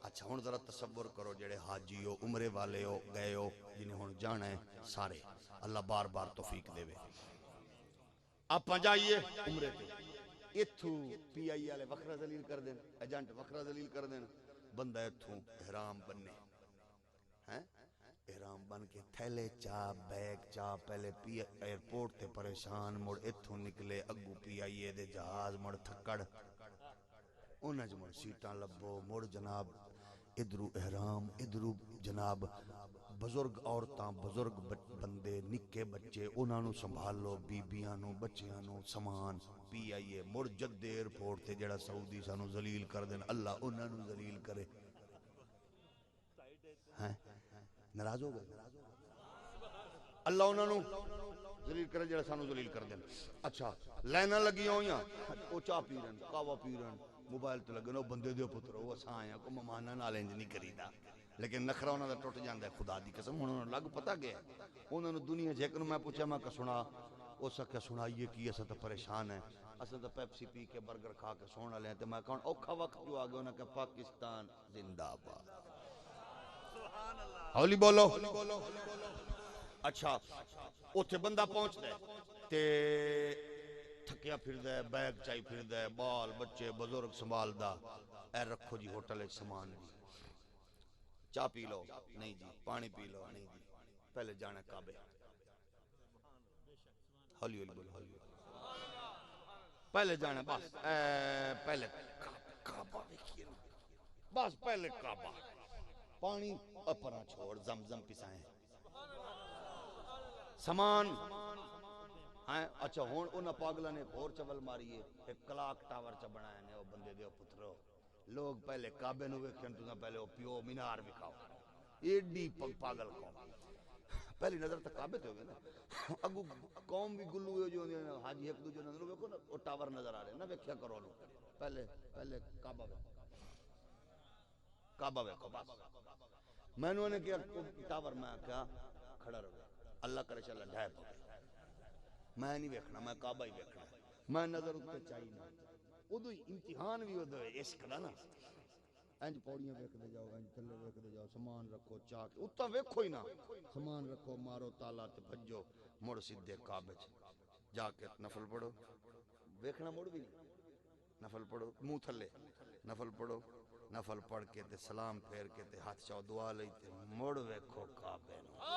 اچھا ہن ذرا تصور کرو جڑے حاجی ہو عمرے والے ہو گئے ہو جنہیں ہن جانا ہے سارے اللہ بار بار توفیق دے آپ جائیے عمرے تے ایتھوں پی آئی والے وکھرا ذلیل کر دین ایجنٹ وکھرا ذلیل کر دین بندہ ایتھوں احرام بننے ہیں احرام بن کے تھیلے چا بیگ چا پہلے پی ایئرپورٹ تے پریشان مڑ ایتھوں نکلے اگو پی آئی اے دے جہاز مڑ تھکڑ انہاں چ مڑ سیٹاں لبو مڑ جناب ادھرو احرام ادھرو جناب بزرگ عورتاں بزرگ بندے نکے بچے انہاں نو سنبھالو بیبیاں نو بچیاں نو سامان پی آئی اے مڑ جدے ایئرپورٹ تے جڑا سعودی سانو ذلیل کر دین اللہ انہاں نو ذلیل کرے ہیں ناراض ہو گئے اللہ انہاں نو ذلیل کرے جڑا سانو ذلیل کر دین اچھا لائناں لگیاں ہویاں او چا پی رہن قہوہ پی رہن موبائل تے لگے نو بندے دے پتر او اساں آئے کو مہماناں نال انج نہیں کریدا لیکن نخرا انہاں دا ٹوٹ جاندا ہے خدا دی قسم انہاں نوں لگ پتہ گیا انہاں نوں دنیا جے کہ میں پوچھا میں کہ سنا او سکے سنائیے کی اساں تے پریشان ہیں اساں تے پیپسی پی کے برگر کھا کے سون والے ہیں تے میں کہن اوکھا وقت جو آ گیا انہاں کہ پاکستان زندہ باد سبحان اللہ ہولی بولو اچھا اوتھے بندہ پہنچدا ہے تے تھکیا پھردا ہے بیگ چائی پھردا ہے بال بچے بزرگ سنبھالدا اے رکھو جی ہوٹل وچ سامان جی چا پی لو نہیں جی پانی پی لو نہیں جی پہلے جانا کعبے ہولی ہولی بولو ہولی پہلے جانا بس پہلے کعبہ دیکھیے بس پہلے کعبہ پانی اپنا چھوڑ زمزم پسائیں سامان اچھا ہون انہاں پاگلہ نے ایک اور چول ماری ہے ایک کلاک ٹاور چ بنایا نے او بندے دے پترو لوگ پہلے کعبے نو ویکھن تو پہلے او پیو مینار وکھاؤ ایڈی پاگل قوم پہلی نظر تک کعبے تے ہوگے نا اگو قوم بھی گلو ہو جو ہوندے حاجی ایک دوجے نال ویکھو نا او ٹاور نظر آ رہے نا ویکھیا کرو لو پہلے کعبہ ویکھو بس میں نے کیا ٹاور میں کیا کھڑا رہو اللہ کرے چلا ڈھائے پا میں نہیں ویکھنا میں کعبہ ہی ویکھنا میں نظر اتے چاہیے ادو امتحان بھی ادو عشق دا نا انج پوڑیاں ویکھدے جاؤ انج تھلے ویکھدے جاؤ سامان رکھو چاک اتاں ویکھو ہی نہ سامان رکھو مارو تالا تے بھجو مڑ سیدھے کعبے جا کے نفل پڑھو ویکھنا مڑ بھی نہیں نفل پڑھو منہ تھلے نفل پڑھو نفل پڑھ کے تے سلام پھیر کے تے ہاتھ چاؤ دعا لئی تے مڑ ویکھو کعبے نو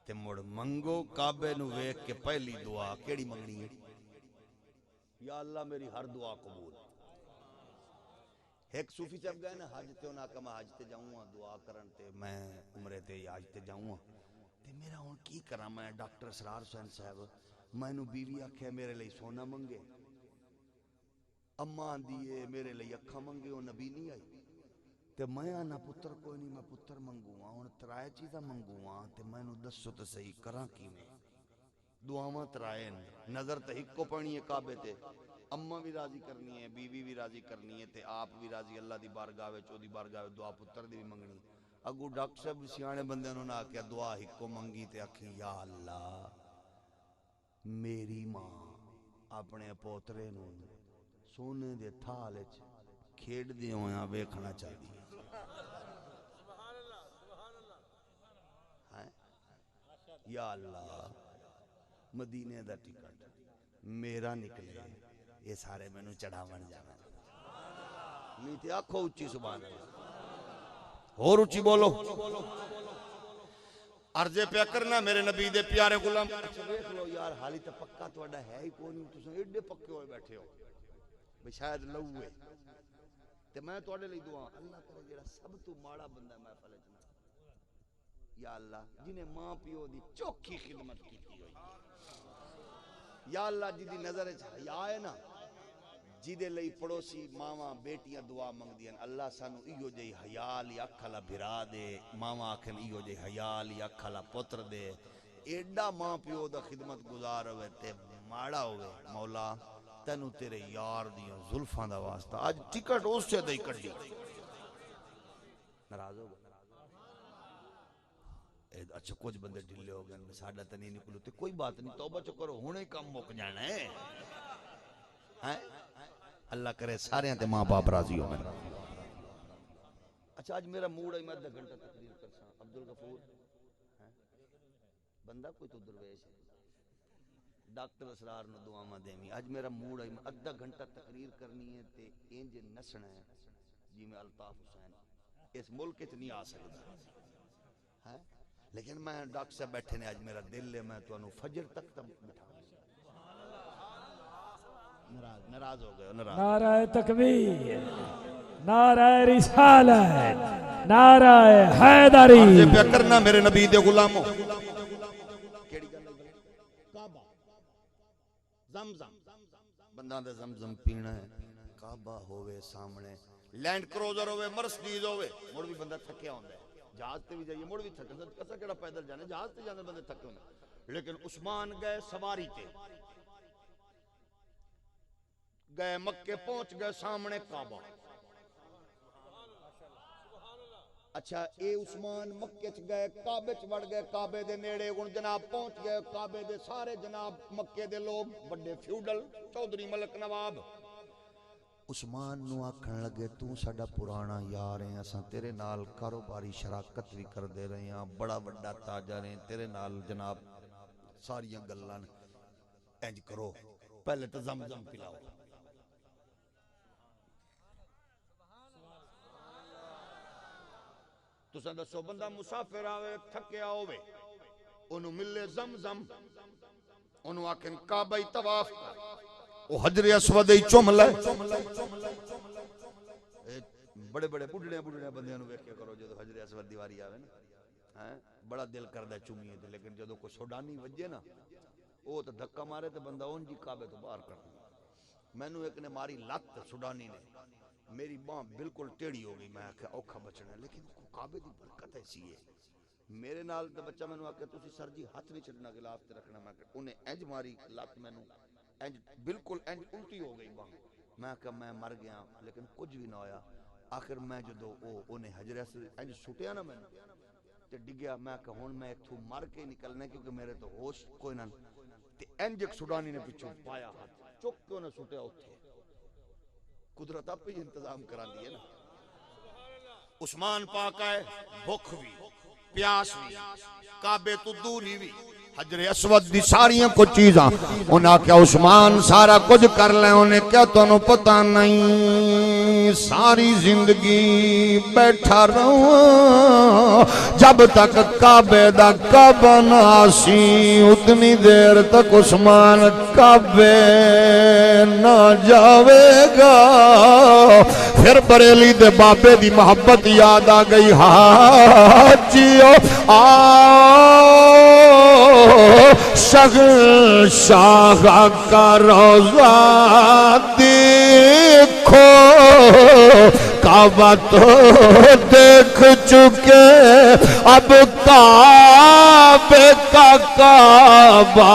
تے مڑ منگو کعبے نو ویکھ کے پہلی دعا کیڑی منگنی ہے یا اللہ میری ہر دعا قبول ایک صوفی صاحب گئے نا حج تے انہاں کہ میں حج تے جاؤں ہاں دعا کرن تے میں عمرے تے یا حج تے جاؤں ہاں تے میرا ہن کی کراں میں ڈاکٹر اسرار حسین صاحب مینوں بیوی آکھیا میرے لئی سونا منگے اماں آندی ہے میرے لئی اکھاں منگے او نبی نہیں آئی تے میں آنا پتر کوئی نہیں میں پتر منگواں ہن ترائے چیزاں منگواں تے مینوں دسو تے صحیح کراں کیویں دعاواں ترائے نظر تے ہکو پانی ہے کعبے تے اماں بھی راضی کرنی ہے بیوی بھی راضی کرنی ہے تے آپ بھی راضی اللہ دی بارگاہ وچ او دی بارگاہ وچ دعا پتر دی بھی منگنی اگو ڈاکٹر صاحب سیانے بندے نوں نہ آکھیا دعا ہکو منگی تے آکھی یا اللہ میری ماں اپنے پوترے نوں سونے دے تھال وچ کھیڈدے ہویاں ویکھنا چاہدی ہے یا اللہ مدینے دا ٹکٹ میرا نکلے یہ سارے مینوں چڑھاون جانا نہیں تے آکھو اچھی سبحان اللہ اور اچھی بولو عرض پیا کرنا میرے نبی دے پیارے غلام دیکھ لو یار حالی تے پکا تہاڈا ہے ہی کوئی نہیں تساں ایڈے پکے ہوئے بیٹھے ہو بے شاید لوے تے میں تہاڈے لئی دعا اللہ کرے جڑا سب تو ماڑا بندہ محفل وچ یا اللہ جنہیں ماں پیو دی چوکھی خدمت کی ہوئی، یا اللہ جی دی نظر حیا ہے نا، جیدے لئی پڑوسی ماواں بیٹیاں دعا منگدیاں، اللہ سانو ایو جئی حیالی اکھ والا بھرا دے، ماواں آکھن ایو جئی حیالی اکھ والا پتر دے، ایڈا ماں پیو دا خدمت گزار ہوئے تے ماڑا ہوئے، مولا تینو تیرے یار دیاں زلفاں دا واسطہ آج ٹکٹ اس سے دئی کڈی، ناراض ہو گئے؟ اچھا کچھ بندے ڈھلے ہو گئے، ساڈا تے نہیں نکلو تے کوئی بات نہیں، توبہ چ کرو، ہنے کم مک جانا ہے، اللہ کرے سارے تے ماں باپ راضی ہو۔ اچھا آج میرا موڈ ہے، میں آدھا گھنٹہ تقریر کرساں، عبدالغفور بندہ کوئی تو درویش ہے، ڈاکٹر اسرار نو دعاواں دیویں، آج میرا موڈ ہے، میں آدھا گھنٹہ تقریر کرنی ہے تے انج نسنا ہے جی میں الطاف حسین اس ملک وچ نہیں آ سکدا، لیکن میں ڈاکٹر صاحب بیٹھے نے، آج میرا دل ہے میں تانوں فجر تک بٹھا، ناراض ہو گئے؟ نعرہ تکبیر، نعرہ رسالت، نعرہ حیدری، عرض پہ کرنا میرے نبی دے غلاموں، کیڑی گل ہے؟ کعبہ، زمزم، بندہ دے زمزم پینا ہے، کعبہ ہوئے سامنے، لینڈ کروزر ہوئے، مرسڈیز ہوئے، مڑ بھی بندہ تھکیا ہوندا ہے، جہاز تے بھی جائیے مڑ بھی تھکا، کسا کیڑا پیدل جانے، جہاز تے جانے بندے تھکے ہوندے، لیکن عثمان گئے سواری تے، گئے مکے پہنچ گئے سامنے کعبہ، اچھا اے عثمان مکے چ گئے کعبے چ وڑ گئے، کعبے دے نیڑے ہن جناب پہنچ گئے، کعبے دے سارے جناب مکے دے لوگ بڑے فیوڈل چودھری ملک نواب عثمان نو آکھن لگے تو ساڈا پرانا یار ہے، اساں تیرے نال کاروباری شراکت بھی کر دے رہے ہیں، بڑا بڑا تاجر ہیں، تیرے نال جناب ساریاں گلاں انج کرو پہلے تو زمزم پلاؤ، تساں دسو بندہ مسافر آوے تھکیا ہوئے انہوں ملے زمزم، انہوں آکھن کعبہ طواف کر، وہ حجر اسود ہی چوم لے، بڑے بڑے بڑھڑے بندیاں نو ویکھیا کرو جدو حجر اسود دیواری آوے نا، بڑا دل کردہ چومیے تے، لیکن جدو کوئی سوڈانی وجے نا وہ تو دھکا مارے تے بندہ اون جی کعبے تو باہر کر دیا، مینوں ایک نے ماری لت سوڈانی نے، میری باں بالکل ٹیڑھی ہو گئی، میں آکھیا اوکھا بچنا ہے، لیکن کعبے دی برکت ایسی ہے، میرے نال تے بچہ مینوں آکھیا تسی سر جی ہاتھ نہیں چھڈنا غلاف تے رکھنا، میں انہیں انج ماری لت مینوں انج بالکل انج الٹی ہو گئی باں، میں آکھیا میں مر گیا، لیکن کچھ بھی نہ ہویا، آخر میں جدو انہیں حجر اسود انج سٹیا نا مینوں تے ڈگیا، میں آکھیا ہن میں اتھوں مر کے نکلنا کیونکہ میرے تو ہوش کوئی نہ، تے انج ایک سوڈانی نے پچھوں پایا ہاتھ چک کے انہیں سٹیا اتھے، قدرت آپ ہی انتظام کرا دیئے نا، عثمان پاک آئے بھوک بھی پیاس بھی کعبے تو دوری بھی حجر اسود دی ساریاں کو چیزاں، انہاں کیا عثمان سارا کچھ کر لیں، انہیں کیا تو انہوں پتہ نہیں، ساری زندگی بیٹھا رہوں جب تک کعبے دا کعبہ نہ آسی، اتنی دیر تک عثمان کعبے نہ جاوے گا، پھر بریلی دے بابے دی محبت یاد آ گئی، حاجیو شغل شاہ کا روزہ دیکھو، کعبہ تو دیکھ چکے اب کعبے کا کعبہ